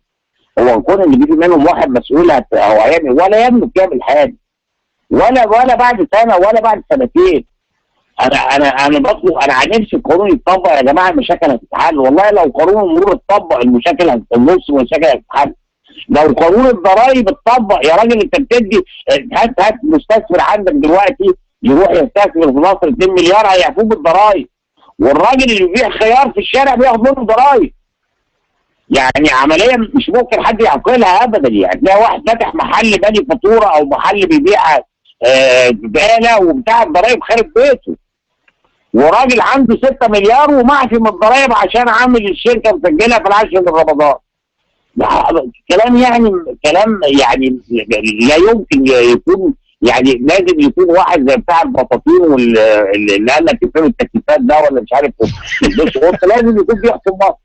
[SPEAKER 2] هو كون اللي بيجي منهم واحد مسؤول او هيعمل ولا يملك يعمل حاجه ولا بعد سنه ولا بعد سنتين. انا بطلب، انا عن نفسي القانون يتطبق يا جماعه، المشاكل هتتحل. والله لو قانون المرور اتطبق المشاكل النص المشاكل هتتحل. لو قانون الضرايب اتطبق يا راجل، انت بتدي هات مستثمر عندك دلوقتي يروح يستثمر في مصر 2 مليار هيعفوه بالضرايب، والراجل اللي بيبيع خيار في الشارع بياخد منه ضرايب. يعني عمليه مش ممكن حد يعقلها ابدا. يعني تلاقي واحد فاتح محل باني فاتوره او محل بيبيع زباله وبتاع الضرايب خارب بيته، وراجل عنده 6 مليار ومعفي من الضرايب عشان عامل الشركه مسجلها في العاشر من رمضان. كلام يعني لا يمكن يكون. يعني لازم يكون واحد زي بتاع البطاطين واللي قال لك يفهم التكييفات ده ولا مش عارف الدش غرفه، لازم يكون بيحكم مصر.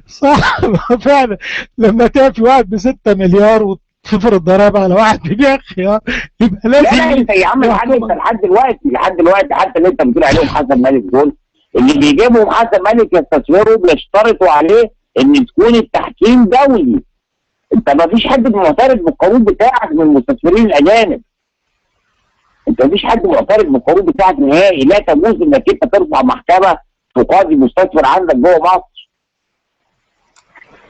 [SPEAKER 1] صح فعلا. لما تقف واحد ب6 مليار وتفرض الضرائب على واحد بيبيع خيار يبقى لازم.
[SPEAKER 2] لا انت يا عم لحد دلوقتي حتى اللي انت بتقول عليهم حسن مالك دول اللي بيجيبهم حسن مالك يستثمروا بيشترطوا عليه ان تكون التحكيم دولي. انت ما فيش حد معترض بالقانون بتاعك من المستثمرين الاجانب. انت ما فيش حد معترض بالقانون بتاعك نهائي. لا تجوز انك انت ترفع محكمه تقاضي مستثمر عندك جوه مصر.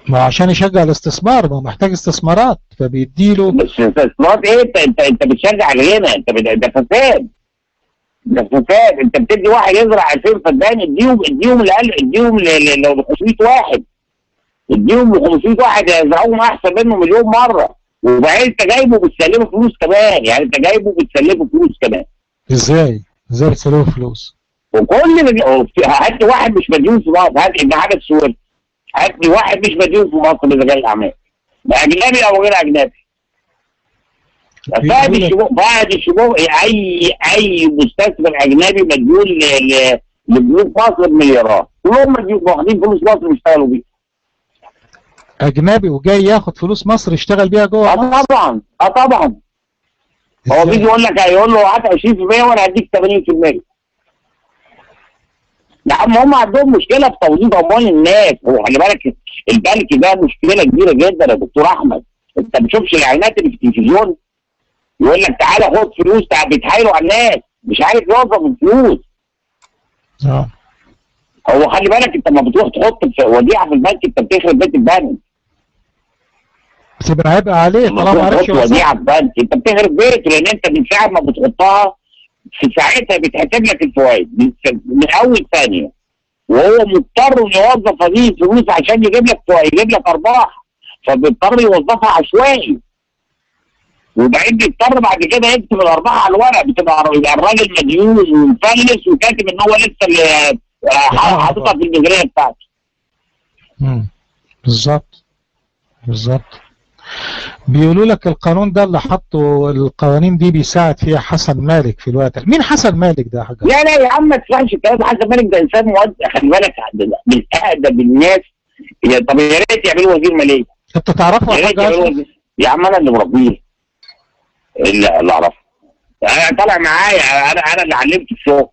[SPEAKER 1] ما عشان يشجع الاستثمار، ما محتاج استثمارات فبيديله.
[SPEAKER 2] بس استثمارات ايه؟ انت بتشجع الغنى، ده فساد. انت بتدي واحد يزرع 2000 فدان، اديهم لو 500 واحد، اديهم ل 500 واحد يزرعوهم احسن منه مليون مره. وبعدين انت جايبه بتسلمه فلوس كمان، يعني انت جايبه بتسلمه فلوس كمان.
[SPEAKER 1] ازاي بتسلمه فلوس؟
[SPEAKER 2] وكل هات لي واحد مش مديون في مصر، هات ابن حاجه السوري، هات لي واحد مش مديون في مصر اذا جاي الاعمال، اجنبي او غير اجنبي. بعد الشباب اي مستثمر اجنبي مديون لبنوك مصر بمليارات، كلهم واخدين فلوس مصر بيشتغلوا بيها.
[SPEAKER 1] اجنبي وجاي ياخد فلوس مصر يشتغل بيها جوه مصر؟
[SPEAKER 2] طبعا. هو بيجي يقول لك هيقول له هات 20% وانا هديك 80%. يا عم هم عندهم مشكله في توظيف اموال الناس. هو خلي بالك البنك ده مشكله كبيره جدا يا دكتور احمد. انت ما بتشوفش الاعلانات اللي في التلفزيون يقول لك تعالى خد فلوس، بيتحايلوا على الناس مش عارف يوظف الفلوس. هو خلي بالك انت لما بتروح تحط وديعه في البنك انت بتخرب بيت البنك.
[SPEAKER 1] بتبقى عبء عليه طالما ما عرفش
[SPEAKER 2] يوظف. وديعه في البنك انت بتخرب بيته، لان انت من ساعه ما بتحطها في ساعتها بيتحسب لك الفوائد من اول ثانيه، وهو مضطر انه يوظف هذه الفلوس عشان يجيب لك ارباح، فبيضطر يوظفها عشوائي. وبعدين بيضطر بعد كده يكتب الارباح على الورق، بتبقى الراجل مديون ومفلس وكاتب ان هو لسه اللي حاططها في الميزانيه بتاعته.
[SPEAKER 1] بالظبط. بيقولوا لك القانون ده اللي حطوا القوانين دي بيساعد فيها حسن مالك في الوقت. مين حسن مالك ده يا حاج؟
[SPEAKER 2] لا يا عم ما تسمعش الكلام. حسن مالك ده انسان مؤدب، خلي بالك من اقدم الناس. طب يا ريت يعملوا وزير ماليه.
[SPEAKER 1] انت تعرفه يا حاج؟
[SPEAKER 2] يا عم انا اللي مربيه، اللي اعرفه. انا طالع معايا، انا اللي علمته الشغل.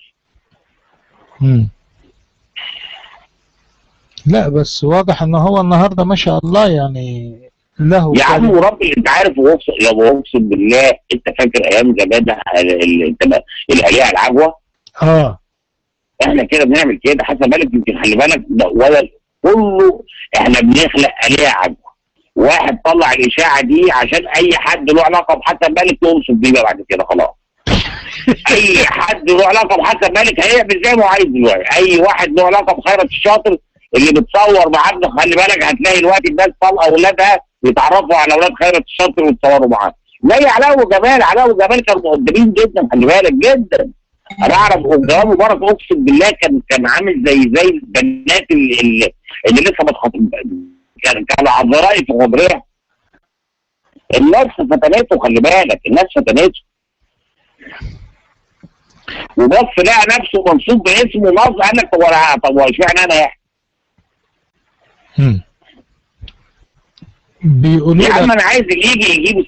[SPEAKER 1] لا بس واضح ان هو النهارده ما شاء الله يعني له
[SPEAKER 2] يا عم وربي انت عارف اقسم بالله. انت فاكر ايام زمان الاليه العجوه؟ احنا كده بنعمل كده. حسن مالك يمكن خلي بالك ولا كله احنا بنخلق اليه عجوه. واحد طلع الاشاعه دي عشان اي حد له علاقه بحسن مالك ينصب بيها بعد كده خلاص. اي حد له علاقه بحسن مالك هيعمل زي ما هو عايز دلوقتي. اي واحد له علاقه بخيرت الشاطر اللي بتصور مع ابنه، خلي بالك هتلاقي دلوقتي الناس طالعه اولادها يتعرفوا على اولاد خيرت الشاطر ويتصوروا معاه. زي علاء وجمال كانوا مؤدبين جدا، خلي بالك جدا. انا اعرف جواب مبارك اقسم بالله كان عامل زي البنات اللي لسه كانوا عذراء في غبرها. الناس فتنته، خلي بالك، الناس فتنته. وبص لقى نفسه منصوب باسمه نصب، قال لك طب اشمعنى انا يعني؟
[SPEAKER 1] بيقولوا
[SPEAKER 2] يا عم انا عايز اللي يجيب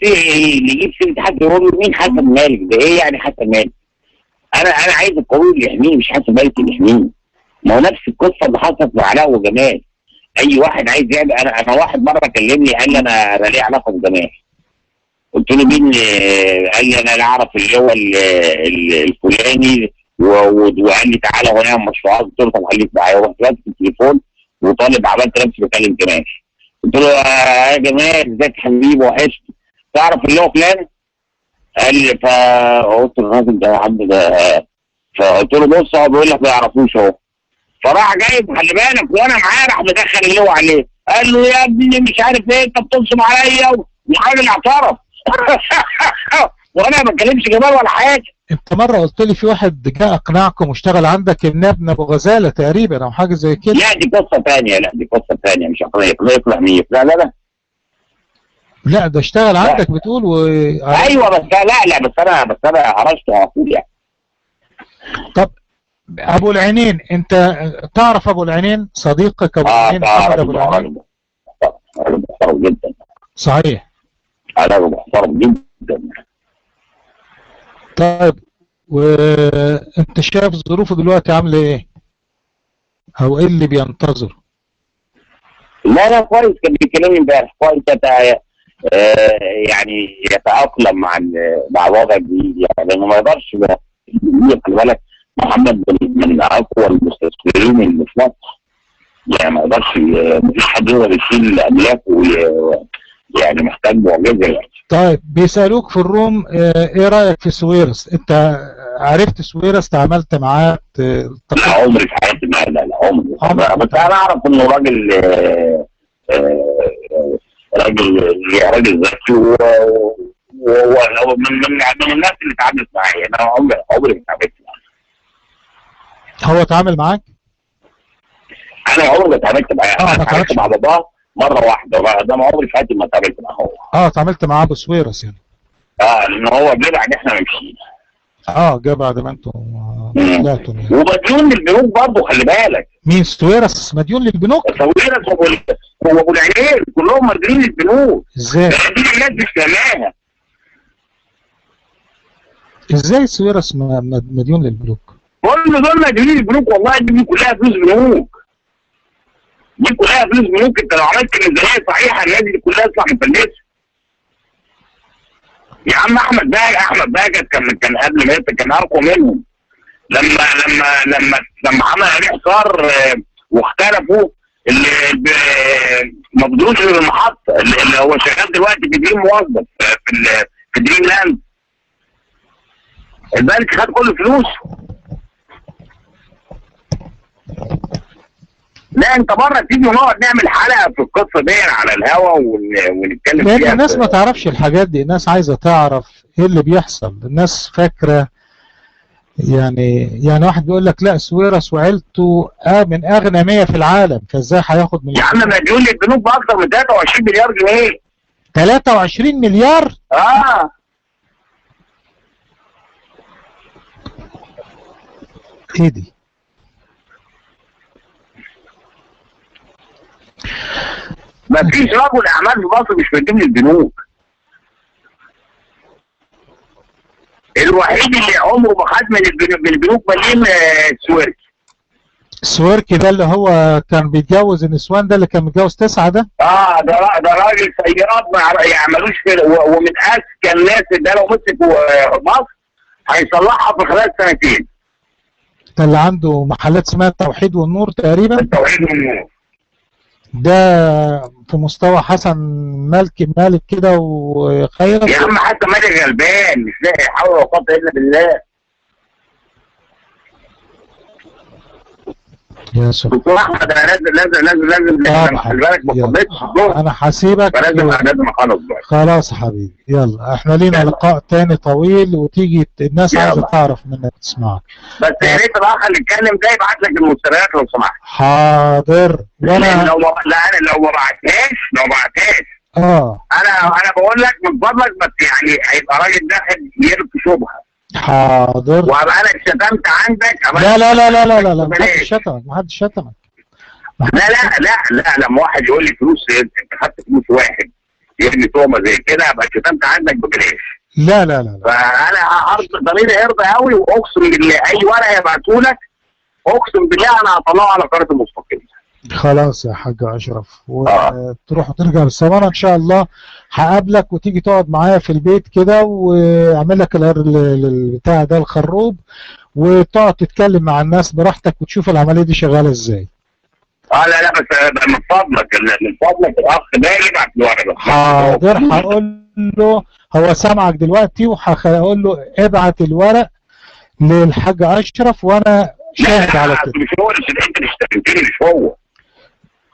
[SPEAKER 2] سيره حد يقول له مين حسن مالك ده؟ ايه يعني حسن مالك؟ انا عايز القانون اللي يحميني، مش حسن مالك اللي يحميني. ما هو نفس القصه اللي حصلت مع علاء وجمال. اي واحد عايز يعمل، انا واحد مره كلمني قال لي انا ليه علاقه بجمال. قلت له مين؟ قال لي انا لا اعرف اللي هو الفلاني، وقال لي تعالى هو نعمل مشروعات. قلت له طب خليك معايا. رحت ماسك التليفون وطالب، عملت نفسي بكلم جمال. قلت له يا جمال ازيك حبيبي وحشني، تعرف اللي هو فلان؟ قال لي، فقلت له الراجل ده يا عم ده، فقلت له بص هو بيقول لك ما يعرفوش اهو. فراح جايب، خلي بالك، وانا معاه راح مدخل اللي هو عليه، قال له يا ابني مش عارف ايه انت بتنصب عليا، والراجل اعترف. وانا ما بتكلمش جمال ولا حاجه.
[SPEAKER 1] انت مره قلت لي في واحد جاء اقنعكم واشتغل عندك، ابن ابو غزاله تقريبا او حاجه زي كده.
[SPEAKER 2] لا دي قصه ثانيه، مش يقنع مين. لا
[SPEAKER 1] لا ده اشتغل عندك بتقول
[SPEAKER 2] ايوه بس لا بس انا هرشته على طول يعني.
[SPEAKER 1] طب ابو العينين، انت تعرف ابو العينين صديقك ابو العينين؟ محمد ابو العينين
[SPEAKER 2] محترم جدا.
[SPEAKER 1] صحيح،
[SPEAKER 2] انا محترم جدا.
[SPEAKER 1] طيب وانت شايف ظروفه دلوقتي عامله ايه؟ او ايه اللي بينتظر؟
[SPEAKER 2] لا كويس، كان بيكلمني امبارح كويس. يعني يتأقلم مع الوضع الجديد يعني، لانه ما يقدرش. خلي بالك محمد من اقوى المستثمرين اللي في مصر يعني، ما يقدرش، مفيش حد يقدر يشيل املاكه يعني، محتاج معجزه يعني.
[SPEAKER 1] طيب بيسالوك في الروم ايه رايك في سويرس؟ انت عرفت سويرس؟ تعاملت معاه؟
[SPEAKER 2] لا عمري في حياتي لا عمري. بس انا اعرف انه راجل راجل ذكي، وهو من الناس اللي اتعاملت معايا. انا عمري ما اتعاملت معاه.
[SPEAKER 1] هو اتعامل معاك؟
[SPEAKER 2] انا عمري ما اتعاملت معاه. انا اتعاملت مع باباه مره واحده، ده ما عمري في حياتي ما اتعاملت معاه هو.
[SPEAKER 1] اتعاملت معاه ابو سويرس يعني؟
[SPEAKER 2] لان هو جه بعد احنا مشينا.
[SPEAKER 1] جه بعد ما انتم طلعتوا يعني.
[SPEAKER 2] ومديون للبنوك برضه، خلي بالك.
[SPEAKER 1] مين سويرس مديون للبنوك؟
[SPEAKER 2] سويرس وابو العينين كلهم مديونين للبنوك.
[SPEAKER 1] ازاي؟
[SPEAKER 2] دي الناس مش فاهماها.
[SPEAKER 1] ازاي سويرس مديون للبنوك؟
[SPEAKER 2] كل دول مديونين للبنوك، والله دي كلها فلوس بنوك. دي كلها فلوس بنوك. انت لو عملت ميزانيه صحيحه الناس دي كلها تطلع مفلسه. يا عم احمد بهجت كان قبل ما كان اقوى منهم. لما عمل عليه حصار واختلفوا، اللي ما بدروش غير المحطه اللي هو شغال دلوقتي في دريم موظف في دريم لاند. البنك خد كل فلوسه. لا انت بره تيجي ونقعد نعمل حلقه في القصه دي على الهوا ونتكلم فيها.
[SPEAKER 1] لان الناس ما تعرفش الحاجات دي، الناس عايزه تعرف ايه اللي بيحصل. الناس فاكره يعني واحد بيقول لك لا سويرس وعيلته من اغنى 100 في العالم، فازاي هياخد من
[SPEAKER 2] يا عم مديون للبنوك باكثر من 23 مليار جنيه.
[SPEAKER 1] 23 مليار؟ ايه دي؟
[SPEAKER 2] مفيش رجل اعمال في مصر مش مديون للبنوك. الوحيد اللي عمره ما خد من البنوك مليم
[SPEAKER 1] سويركي ده اللي هو كان بيتجوز النسوان، ده اللي كان متجوز 9 ده؟
[SPEAKER 2] ده راجل سيارات ما يعملوش كده، ومن اذكى الناس اللي لو مسك مصر هيصلحها في خلال سنتين.
[SPEAKER 1] ده اللي عنده محلات اسمها التوحيد والنور تقريبا؟
[SPEAKER 2] التوحيد والنور
[SPEAKER 1] ده في مستوى حسن مالك كده وخيرت.
[SPEAKER 2] يا عم حسن مالك غلبان مش لاقي حول ولا قوه الا بالله.
[SPEAKER 1] يا سبحان.
[SPEAKER 2] دكتور احمد انا لازم خلي بالك ما فضيتش الظهر،
[SPEAKER 1] انا حاسبك
[SPEAKER 2] فلازم اخلص بقى.
[SPEAKER 1] خلاص يا حبيبي، يلا احنا لينا لقاء تاني طويل وتيجي الناس عايزه تعرف منك تسمعك.
[SPEAKER 2] بس يا ريت الاخ اللي اتكلم ده يبعت لك المستندات لو سمحت.
[SPEAKER 1] حاضر. وانا
[SPEAKER 2] لو ما بعتهاش انا بقول لك من فضلك، بس يعني هيبقى راجل داخل يرفي شبهه.
[SPEAKER 1] حاضر.
[SPEAKER 2] وابقى انا اتشتمت عندك.
[SPEAKER 1] لا لا لا لا لا لا لا، محدش شتمك.
[SPEAKER 2] لا لما واحد يقول لي فلوس انت خدت فلوس واحد يرمي تهمه زي كده ابقى اتشتمت عندك ببلاش.
[SPEAKER 1] لا لا لا.
[SPEAKER 2] فانا ضميري هيرضى قوي، واقسم بالله اي ورقه يبعتوا لك اقسم بالله انا هطلعه على قناه المستقله.
[SPEAKER 1] خلاص يا حاج اشرف، وتروح وترجع بالسلامه ان شاء الله. هقابلك وتيجي تقعد معايا في البيت كده، واعمل لك البتاع ده الخروب، وتقعد تتكلم مع الناس براحتك وتشوف العمليه دي شغاله ازاي.
[SPEAKER 2] لا بس من فضلك الاخ ده يبعت الورقه.
[SPEAKER 1] حاضر. هقول له هو سامعك دلوقتي، وهقول له ابعت الورق للحاج اشرف وانا شاهد على كده.
[SPEAKER 2] مش هو انت اللي اشتغلتني، مش هو.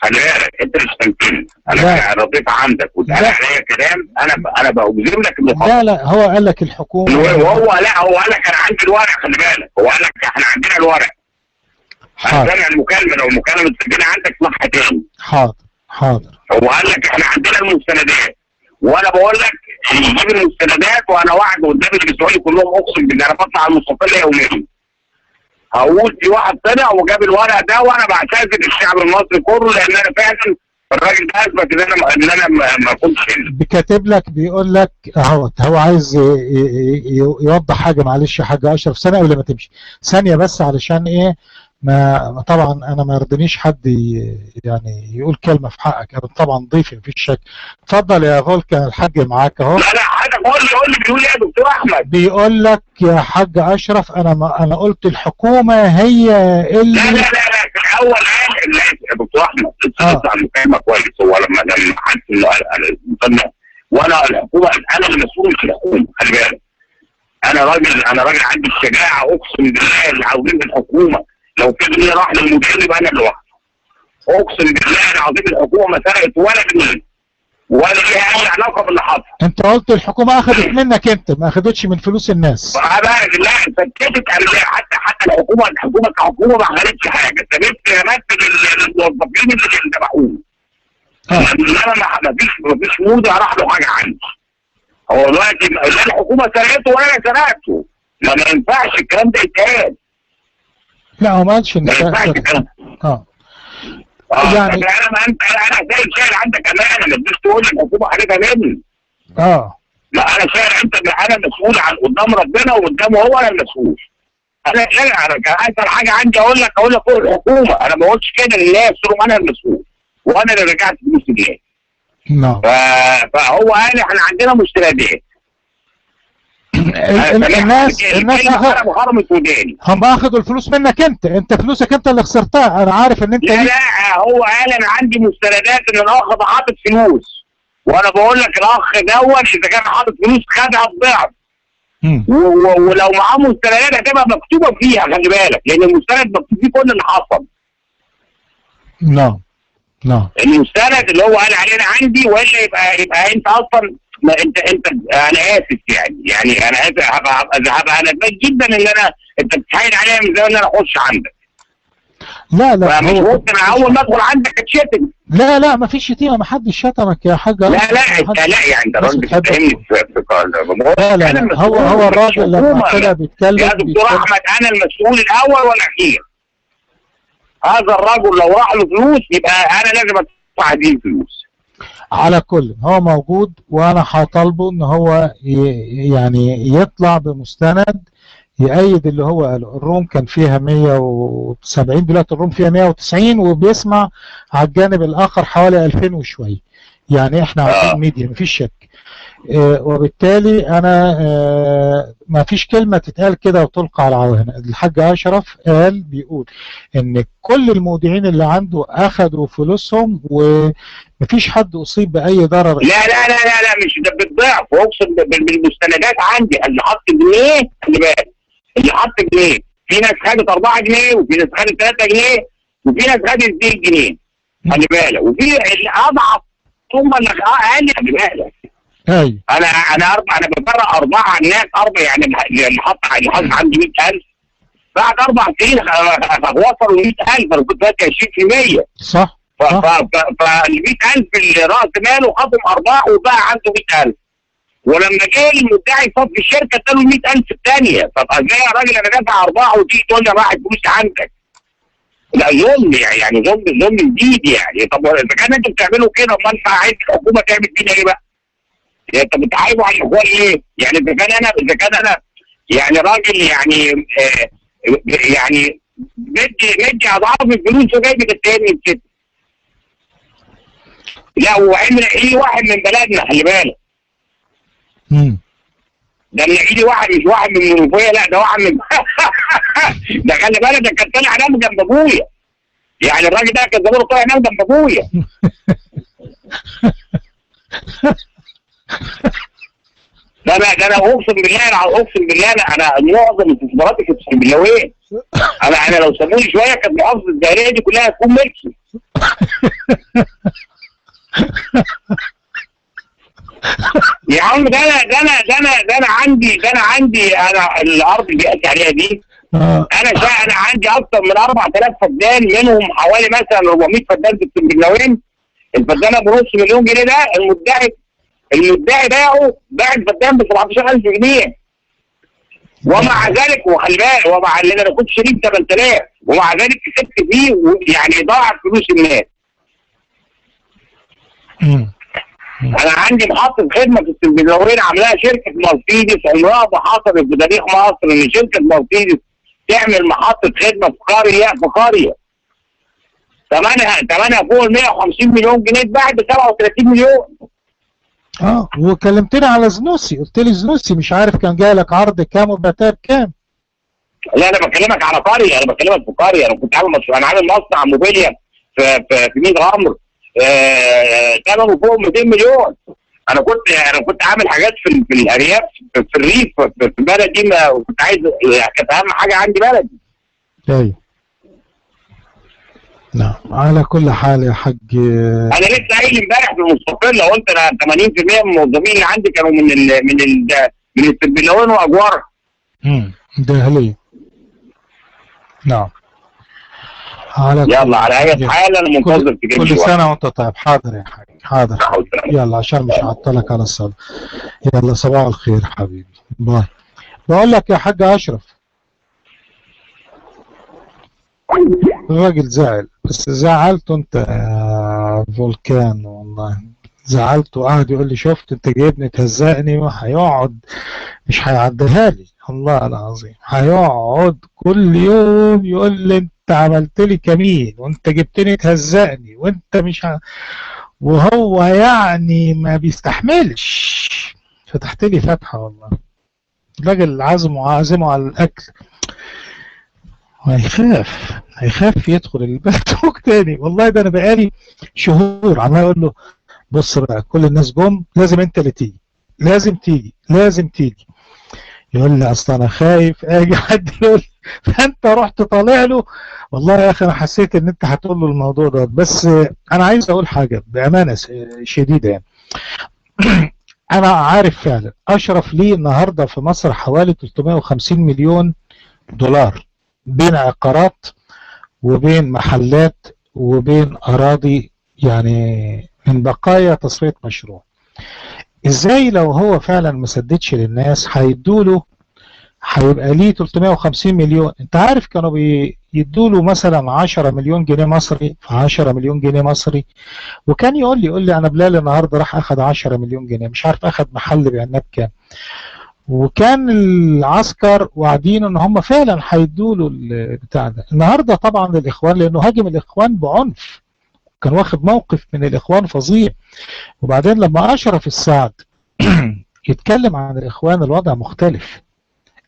[SPEAKER 2] خلي بالك انت اللي اشتغلتني، انا رضيت عندك واتقال عليا كلام انا بجزم لك انه
[SPEAKER 1] لا هو قال لك الحكومه،
[SPEAKER 2] هو قال لك انا عندي الورق. خلي بالك هو قال لك احنا عندنا الورق. سامع المكالمه، لو المكالمه مسجله عندك صح تاني.
[SPEAKER 1] حاضر.
[SPEAKER 2] هو قال لك احنا عندنا المستندات، وانا بقول لك يجيب المستندات، وانا واحد قدامي اللي بيسألوني كلهم اقسم بالله انا بطلع على المستقله يوميا. هقول في واحد طلع وجاب الورق ده، وانا بعتذر الشعب المصري كله، لان انا فعلا الراجل ده اثبت ان انا ما كنتش
[SPEAKER 1] كاتب لك بيقول لك هو عايز يوضح حاجه. معلش يا حاج اشرف، ثانيه قبل ما تمشي، ثانيه بس، علشان ايه ما طبعا انا ما يرضينيش حد يعني يقول كلمه في حقك. انا طبعا ضيفي مفيش شك. اتفضل يا فولكان، الحاج معاك اهو.
[SPEAKER 2] لا حاجه قول لي بيقول ايه يا دكتور احمد؟
[SPEAKER 1] بيقول لك يا حاج اشرف انا قلت الحكومه هي اللي
[SPEAKER 2] لا في الاول قال يا دكتور احمد على المكالمه كويس. هو لما حس انه وانا الحكومه انا المسؤول مش الحكومه. خلي بالك انا راجل عندي الشجاعه اقسم بالله اللي عاوزين الحكومه. لو في جنيه راح للمدير يبقى انا اللي واخده. اقسم بالله العظيم الحكومه ما سرقت ولا جنيه ولا ليها اي علاقه باللي حصل.
[SPEAKER 1] انت قلت الحكومه اخذت منك انت، ما اخذتش من فلوس الناس.
[SPEAKER 2] لا سكتت. حتى الحكومه كحكومه ما عملتش حاجه، سابت امثل الموظفين اللي ذبحوه. انما ما فيش مودي راح له حاجه عندي. هو دلوقتي لا الحكومه سرقته ولا انا سرقته. ما ينفعش الكلام ده يتقال.
[SPEAKER 1] لا هو ما قالش ان
[SPEAKER 2] يعني انا شايل عندك امانه، ما تجيش تقول لي الحكومه حاجتها مني. لا انا شايل انا مسؤول عن قدام ربنا وقدامه هو انا المسؤول. انا شايل اكثر حاجه عندي اقول لك فوق الحكومه. انا ما قلتش كده لله، قلت لهم انا المسؤول وانا اللي رجعت فلوس لله. فهو قال احنا عندنا مستندات.
[SPEAKER 1] الناس
[SPEAKER 2] غرمت وداني.
[SPEAKER 1] هم اخذوا الفلوس منك انت فلوسك انت اللي خسرتها. انا عارف ان انت
[SPEAKER 2] لا هو قال انا عندي مستندات ان الاخ ده حاطط فلوس، وانا بقول لك الاخ دوت اذا كان حاطط فلوس خدها بضعف. ولو معاه مستندات هتبقى مكتوبه فيها. خلي بالك لان المستند مكتوب فيه كل اللي حصل.
[SPEAKER 1] نعم
[SPEAKER 2] المستند اللي هو قال عليه انا عندي، والا يبقى انت اصلا ما انت انا اسف يعني انا اسف. هبقى ندمان جدا ان انت بتحايل عليا من زمان ان انا اخش عندك.
[SPEAKER 1] لا
[SPEAKER 2] مش ممكن اول ما ادخل عندك اتشتم.
[SPEAKER 1] لا ما فيش شتيمه، ما حدش شتمك يا حاج.
[SPEAKER 2] لا يعني انت راجل بتفهمني
[SPEAKER 1] لا هو الراجل لما كده بيتكلم
[SPEAKER 2] يا دكتور احمد انا المسؤول الاول والاخير. هذا الرجل لو راح له فلوس يبقى انا لازم ادفع هذه الفلوس.
[SPEAKER 1] على كل هو موجود، وانا هطالبه ان هو يعني يطلع بمستند يأيد اللي هو قاله. الروم كان فيها 170، دلوقتي الروم فيها 190، وبيسمع على الجانب الاخر حوالي 2000 وشويه. يعني احنا عارفين ميديا مفيش شك. وبالتالي انا ما فيش كلمه تتقال كده وتلقى على العوانة. الحاج اشرف بيقول ان كل المودعين اللي عنده اخذوا فلوسهم ومفيش حد اصيب باي ضرر.
[SPEAKER 2] لا مش ده بالضعف. واقصد بالمستندات عندي اللي حط جنيه. خلي بالك اللي حط جنيه في ناس خدت 4 جنيه وفي ناس خدت 3 جنيه. وفي ناس خدت 2 جنيه خلي بالك، وفي اللي اضعف هم اللي اقل خلي بالك.
[SPEAKER 1] ايوه
[SPEAKER 2] انا بفرق 4 الناس 4 يعني اللي حط عندي 100,000 بعد 4 سنين وصلوا 100,000. انا كنت فاكر 20%.
[SPEAKER 1] صح.
[SPEAKER 2] فال 100,000 اللي راس ماله خدهم ارباح وبقى عنده 100,000، ولما جه المدعي صف الشركه اداله 100,000 الثانيه. طب ازاي يا راجل انا دافع ارباح وتيجي تقول لي راحت فلوسي عندك؟ لا ظلم يعني، ظلم جديد يعني. طب اذا كان انتوا بتعملوا كده امال عايز الحكومه تعمل فينا ايه بقى؟ يعني انت بتعايبوا على الاخوان ليه؟ يعني اذا كان انا يعني راجل يعني يعني مدي اضعاف الفلوس وجاي بتتهمني بكده. لا وعمل ايه واحد من بلدنا خلي بالك. ده اللي ايدي واحد مش واحد من المنوفيه، لا ده واحد من ده خلي بالك ده كان طالع نام جنب ابويا. يعني الراجل ده كان زمانه طالع نام جنب ابويا. ده انا اقسم بالله انا معظم استثماراتي في الاسكندريه. انا لو سابوني شويه كانت محافظه الدائريه دي كلها هتكون ملكي. يا عم ده انا عندي انا الارض اللي بيأتي عليها دي انا عندي اكثر من 4000 فدان، منهم حوالي مثلا 400 فدان في السنبلاوين. الفدانه بنص مليون جنيه، ده المدعي باع الفدان ب 17,000 جنيه. ومع ذلك وخلي بالك ومع ان انا كنت شريك 8000 ومع ذلك كسبت فيه يعني ضاعف فلوس الناس. انا عندي محطه خدمه في السنبلاوين عاملاها شركه مرسيدس، عمرها ما حصلت في تاريخ مصر ان شركه مرسيدس تعمل محطه خدمه في قريه ثمنها فوق ال 150 مليون جنيه اتباعت ب 37 مليون.
[SPEAKER 1] وكلمتني على زنوسي، قلت لي زنوسي مش عارف كان جاي لك عرض كام وبعتها بكام.
[SPEAKER 2] لا انا بكلمك على قريه، انا كنت عامل مصنع موبيليا في ميت غمر ثمنه فوق 200 مليون. انا كنت عامل حاجات في الارياف في الريف في بلدي، ما كنت عايز كانت اهم حاجه عندي بلدي.
[SPEAKER 1] ايوه نعم. على كل حال يا حاج
[SPEAKER 2] انا لسه قايل امبارح في المستقله قلت انا 80% من الموظفين اللي عندي كانوا من السنبلاوين واجوارها.
[SPEAKER 1] دهلية. نعم.
[SPEAKER 2] يلا على اي حال انا منتظر تجيب
[SPEAKER 1] كل سنه وانت طيب. حاضر يا حاج حاضر. يلا عشان مش هعطلك على الصلاه. يلا صباح الخير حبيبي. باي. بقول لك يا حاج اشرف، الراجل زعل، بس زعلته انت يا فولكان والله. زعلته وقعد يقول لي شفت انت جايبني تهزقني، وهيقعد مش هيعديها لي والله العظيم. هيقعد كل يوم يقول لي انت عملت لي كمين وانت جبتني تهزقني وانت مش وهو يعني ما بيستحملش. فتحت لي فتحه والله. الراجل عازمه على الاكل هيخاف يدخل البيت تاني والله. ده انا بقالي شهور عمال اقول له بص بقى كل الناس جم لازم انت اللي تيجي، لازم تيجي. يقول لي اصل انا خايف اجي حد يقول فانت رحت طالع له. والله يا اخي انا حسيت ان انت هتقول له الموضوع ده، بس انا عايز اقول حاجه بامانه شديده يعني. انا عارف فعلا اشرف ليه النهارده في مصر حوالي 350 مليون دولار بين عقارات وبين محلات وبين اراضي، يعني من بقايا تصفيه مشروع. ازاي لو هو فعلا ما سددش للناس هيدوله، هيبقى ليه 350 مليون. انت عارف كانوا بيدوله مثلا 10 مليون جنيه مصري في 10 مليون جنيه مصري، وكان يقول لي انا بلال النهارده راح اخد 10 مليون جنيه، مش عارف اخد محل بعناه بكام. وكان العسكر واعدين ان هم فعلا هيدوا له البتاع ده. النهارده طبعا الاخوان لانه هاجم الاخوان بعنف، كان واخد موقف من الاخوان فظيع. وبعدين لما اشرف السعد يتكلم عن الاخوان الوضع مختلف.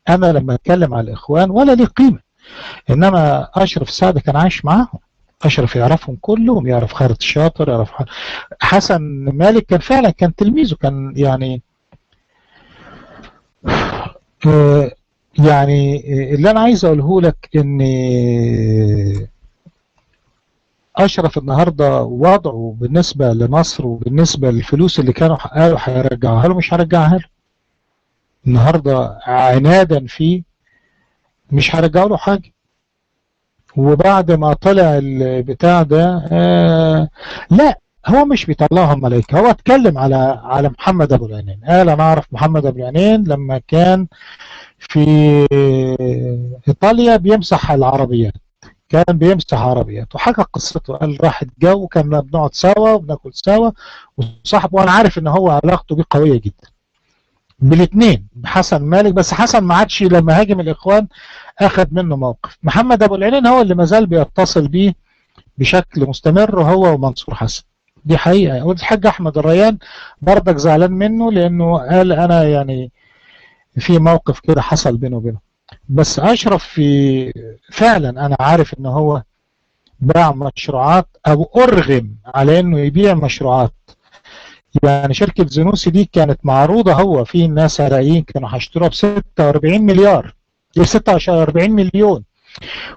[SPEAKER 1] انا لما اتكلم عن الاخوان ولا ليه قيمه، انما اشرف السعد كان عايش معاهم. اشرف يعرفهم كلهم، يعرف خالد الشاطر، يعرف حسن مالك، كان فعلا كان تلميذه، كان يعني يعني اللي انا عايز اقوله لك ان اشرف النهارده وضعه بالنسبه لمصر وبالنسبه للفلوس اللي كانوا قالوا هيرجعوها له مش هيرجعها له. النهارده عنادا فيه مش هيرجعوا له حاجه. وبعد ما طلع البتاع ده لا هو مش بيطلعهم ملائكه. هو اتكلم على محمد ابو العينين، قال انا اعرف محمد ابو العينين لما كان في ايطاليا بيمسح العربيات، كان بيمسح عربيات وحكى قصته. قال راحت جو كنا بنقعد سوا وبناكل سوا وصاحبه، وانا عارف ان هو علاقته بيه قويه جدا بالاثنين بحسن مالك، بس حسن ما عادش لما هاجم الاخوان اخذ منه موقف. محمد ابو العينين هو اللي ما زال بيتصل بيه بشكل مستمر، هو ومنصور حسن. دي حقيقه. والحاج احمد الريان برضك زعلان منه لانه قال انا يعني في موقف كده حصل بينه وبينه. بس اشرف في فعلا انا عارف ان هو باع مشروعات او ارغم على انه يبيع مشروعات. يعني شركة زنوسي دي كانت معروضة، هو في ناس عراقيين كانوا هيشتروها ب 46 مليار، 46 مليون،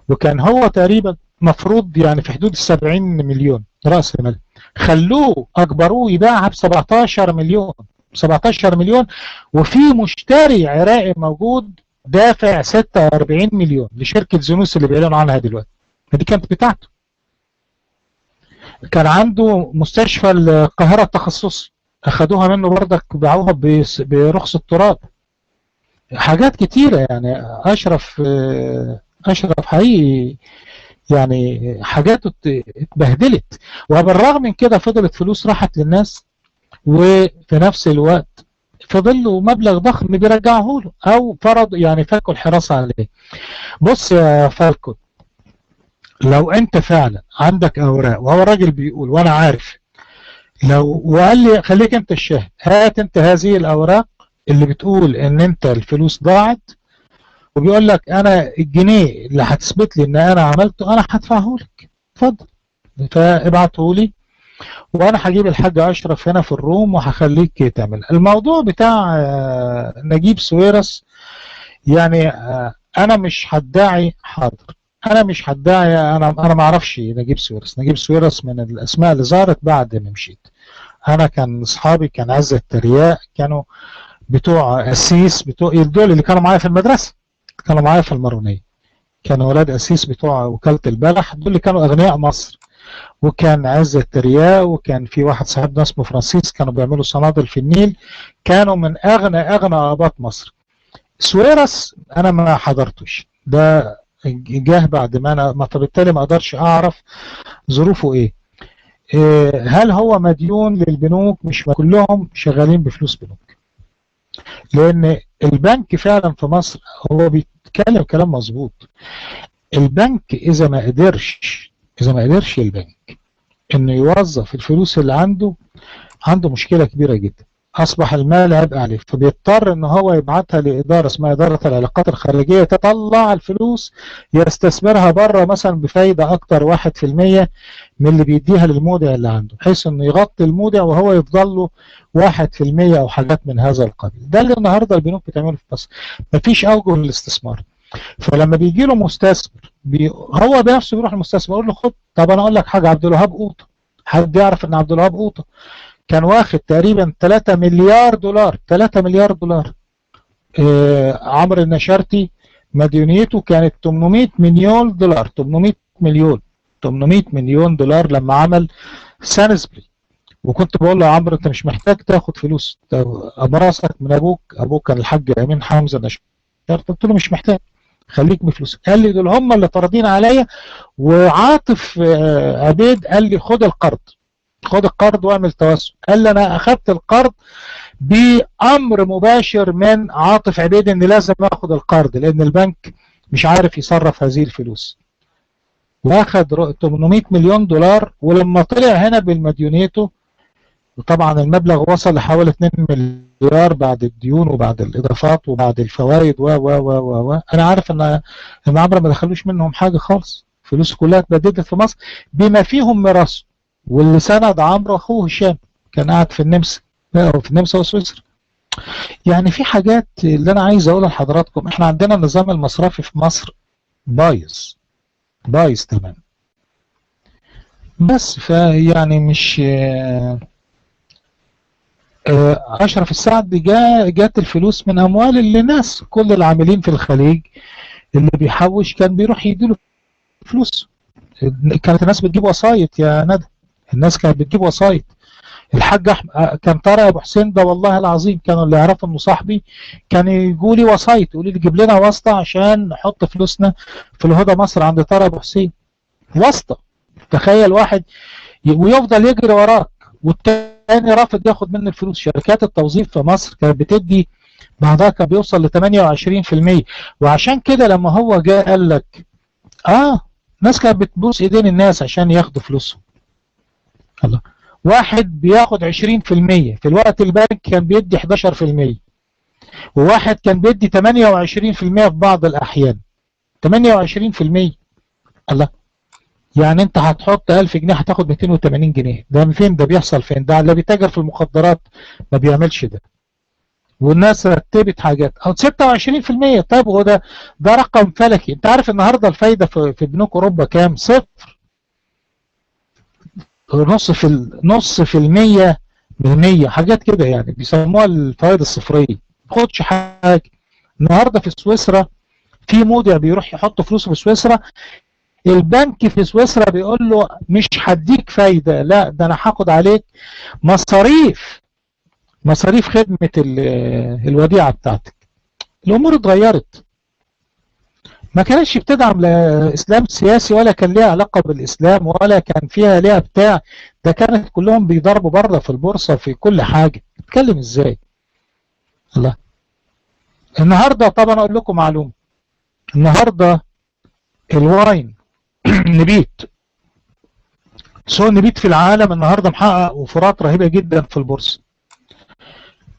[SPEAKER 1] وكان هو تقريبا مفروض يعني في حدود 70 مليون رأس المال. خلوه اجبروه يبيعها ب 17 مليون، 17 مليون، وفي مشتري عراقي موجود دافع 46 مليون لشركة زنوس اللي بيعلنوا عنها دلوقتي. دي كانت بتاعته. كان عنده مستشفى القاهرة التخصصي اخدوها منه برضك باعوها برخص التراب. حاجات كتيرة يعني. اشرف حقيقي يعني حاجاته اتبهدلت، وبالرغم من كده فضلت فلوس راحت للناس، وفي نفس الوقت فضل له مبلغ ضخم بيرجعه له او فرض يعني فكوا الحراسة عليه. بص يا فالكو، لو انت فعلا عندك اوراق وهو الراجل بيقول وانا عارف، لو وقال لي خليك انت الشاهد، هات انت هذه الاوراق اللي بتقول ان انت الفلوس ضاعت، وبيقول لك انا الجنيه اللي هتثبت لي ان انا عملته انا هدفعه لك، اتفضل فابعته لي وانا هجيب الحاج اشرف هنا في الروم وهخليك تعمل الموضوع بتاع نجيب ساويرس. يعني انا مش هدعي، حاضر، انا مش هدعي، انا ما اعرفش نجيب ساويرس. نجيب ساويرس من الاسماء اللي ظهرت بعد ما مشيت. انا كان اصحابي كان عزة الترياق، كانوا بتوع اسيس، بتوع دول اللي كانوا معايا في المدرسه، كانوا معايا في المارونيه، كانوا ولاد اسيس بتوع وكاله البلح، دول اللي كانوا اغنياء مصر. وكان عزة الترياق، وكان في واحد صاحبنا اسمه فرانسيس كانوا بيعملوا صنادل في النيل، كانوا من اغنى اباط مصر. ساويرس انا ما حضرتوش، ده جاه بعد ما انا فبالتالي ما اقدرش اعرف ظروفه ايه. هل هو مديون للبنوك؟ مش كلهم شغالين بفلوس بنوك، لان البنك فعلا في مصر هو بيتكلم كلام مظبوط. البنك اذا ما قدرش البنك انه يوظف الفلوس اللي عنده مشكلة كبيرة جدا. اصبح المال عبء عليه، فبيضطر ان هو يبعتها لاداره اسمها اداره العلاقات الخارجيه، تطلع الفلوس يستثمرها بره مثلا بفايده اكتر 1% من اللي بيديها للمودع اللي عنده، بحيث انه يغطي المودع وهو يفضل له 1% او حاجات من هذا القبيل. ده اللي النهارده البنوك بتعمله في مصر، مفيش اوجه للاستثمار. فلما بيجي له مستثمر هو بنفسه بيروح المستثمر يقول له خد. طب انا اقول لك حاجه، عبد الوهاب قوطه، حد يعرف ان عبد الوهاب قوطه كان واخد تقريبا 3 مليار دولار، 3 مليار دولار. عمرو النشارتي مديونيته كانت 800 مليون دولار، 800 مليون دولار لما عمل سانسبري. وكنت بقول له يا عمرو انت مش محتاج تاخد فلوس، امراسك من ابوك كان الحاج امين حمزه النشارتي. قلت له مش محتاج، خليك بفلوسك. قال لي دول هم اللي طردين عليا. وعاطف عبيد قال لي خد القرض واعمل توسع. قال لي انا اخذت القرض بامر مباشر من عاطف عبيد ان لازم اخذ القرض لان البنك مش عارف يصرف هذه الفلوس، واخذ 800 مليون دولار. ولما طلع هنا بالمديونيته، وطبعا المبلغ وصل لحوالي 2 مليار بعد الديون وبعد الاضافات وبعد الفوائد انا عارف ان عمرو ما دخلوش منهم حاجه خالص، فلوسه كلها اتبددت في مصر بما فيهم ميراثه. واللي سند عمرو اخوه هشام كان قاعد في النمسا وسويسرا. يعني في حاجات اللي انا عايز اقولها لحضراتكم. احنا عندنا النظام المصرفي في مصر بايظ تمام. بس فيعني مش أشرف السعد جات الفلوس من أموال الناس. كل العاملين في الخليج اللي بيحوش كان بيروح يديله فلوس. كانت الناس بتجيب وسايط يا ندى، الناس كانت بتجيب وسايط. الحاج كان طارق ابو حسين ده والله العظيم كانوا اللي يعرفوا انه صاحبي كان يقول لي وسايط، يقول لي جيب لنا واسطه عشان نحط فلوسنا في الهدى مصر عند طارق ابو حسين. واسطه، تخيل واحد ويفضل يجري وراك والتاني رافض ياخد منه الفلوس. شركات التوظيف في مصر كانت بتدي بعضها كان بيوصل ل 28%. وعشان كده لما هو جاء قال لك الناس كانت بتبوس ايدين الناس عشان ياخدوا فلوسهم. الله، واحد بياخد 20% في الوقت البنك كان بيدي 11%، وواحد كان بيدي 28% في بعض الأحيان. 28%. الله، يعني انت هتحط 1000 جنيه هتاخد 280 جنيه. ده من فين؟ ده بيحصل فين؟ ده اللي بيتاجر في المخدرات ما بيعملش ده. والناس رتبت حاجات او 26%. طيب هو ده رقم فلكي. انت عارف النهارده الفايده في بنوك اوروبا كام؟ صفر. نص في المية من 100 حاجات كده، يعني بيسموها الفوائد الصفريه، ما بياخدش حاجه. النهارده في سويسرا في مودع بيروح يحط فلوسه في سويسرا، البنك في سويسرا بيقول له مش هديك فايده، لا ده انا هاخد عليك مصاريف خدمه الوديعه بتاعتك. الامور اتغيرت، ما كانتش بتدعم لا اسلام سياسي ولا كان ليها علاقه بالاسلام ولا كان فيها ليها بتاع. ده كانت كلهم بيضربوا بره في البورصه في كل حاجه. اتكلم ازاي؟ الله. النهارده طبعا اقول لكم معلومه، النهارده الواين نبيت، سوق النبيت في العالم النهارده محقق وفرات رهيبه جدا في البورصه.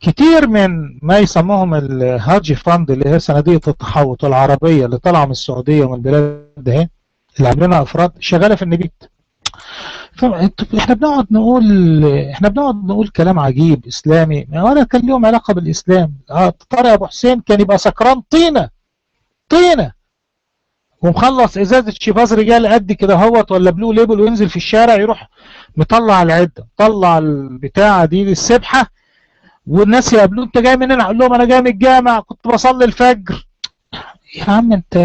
[SPEAKER 1] كتير من ما يسموهم الهاجي فاند اللي هي صناديق التحوط العربيه اللي طالعه من السعوديه ومن البلاد ده اللي عاملينها افراد شغاله في النبيت. احنا بنقعد نقول كلام عجيب اسلامي ولا كان لهم علاقه بالاسلام. طارق ابو حسين كان يبقى سكران طينه ومخلص ازازه شيفاز رجال قد كده هوت ولا بلو ليبل وينزل في الشارع يروح مطلع العده، طلع البتاعه دي للسبحه والناس يقابلوه انت جاي منين؟ اقول لهم انا جاي من الجامع كنت بصلي الفجر. يا عم انت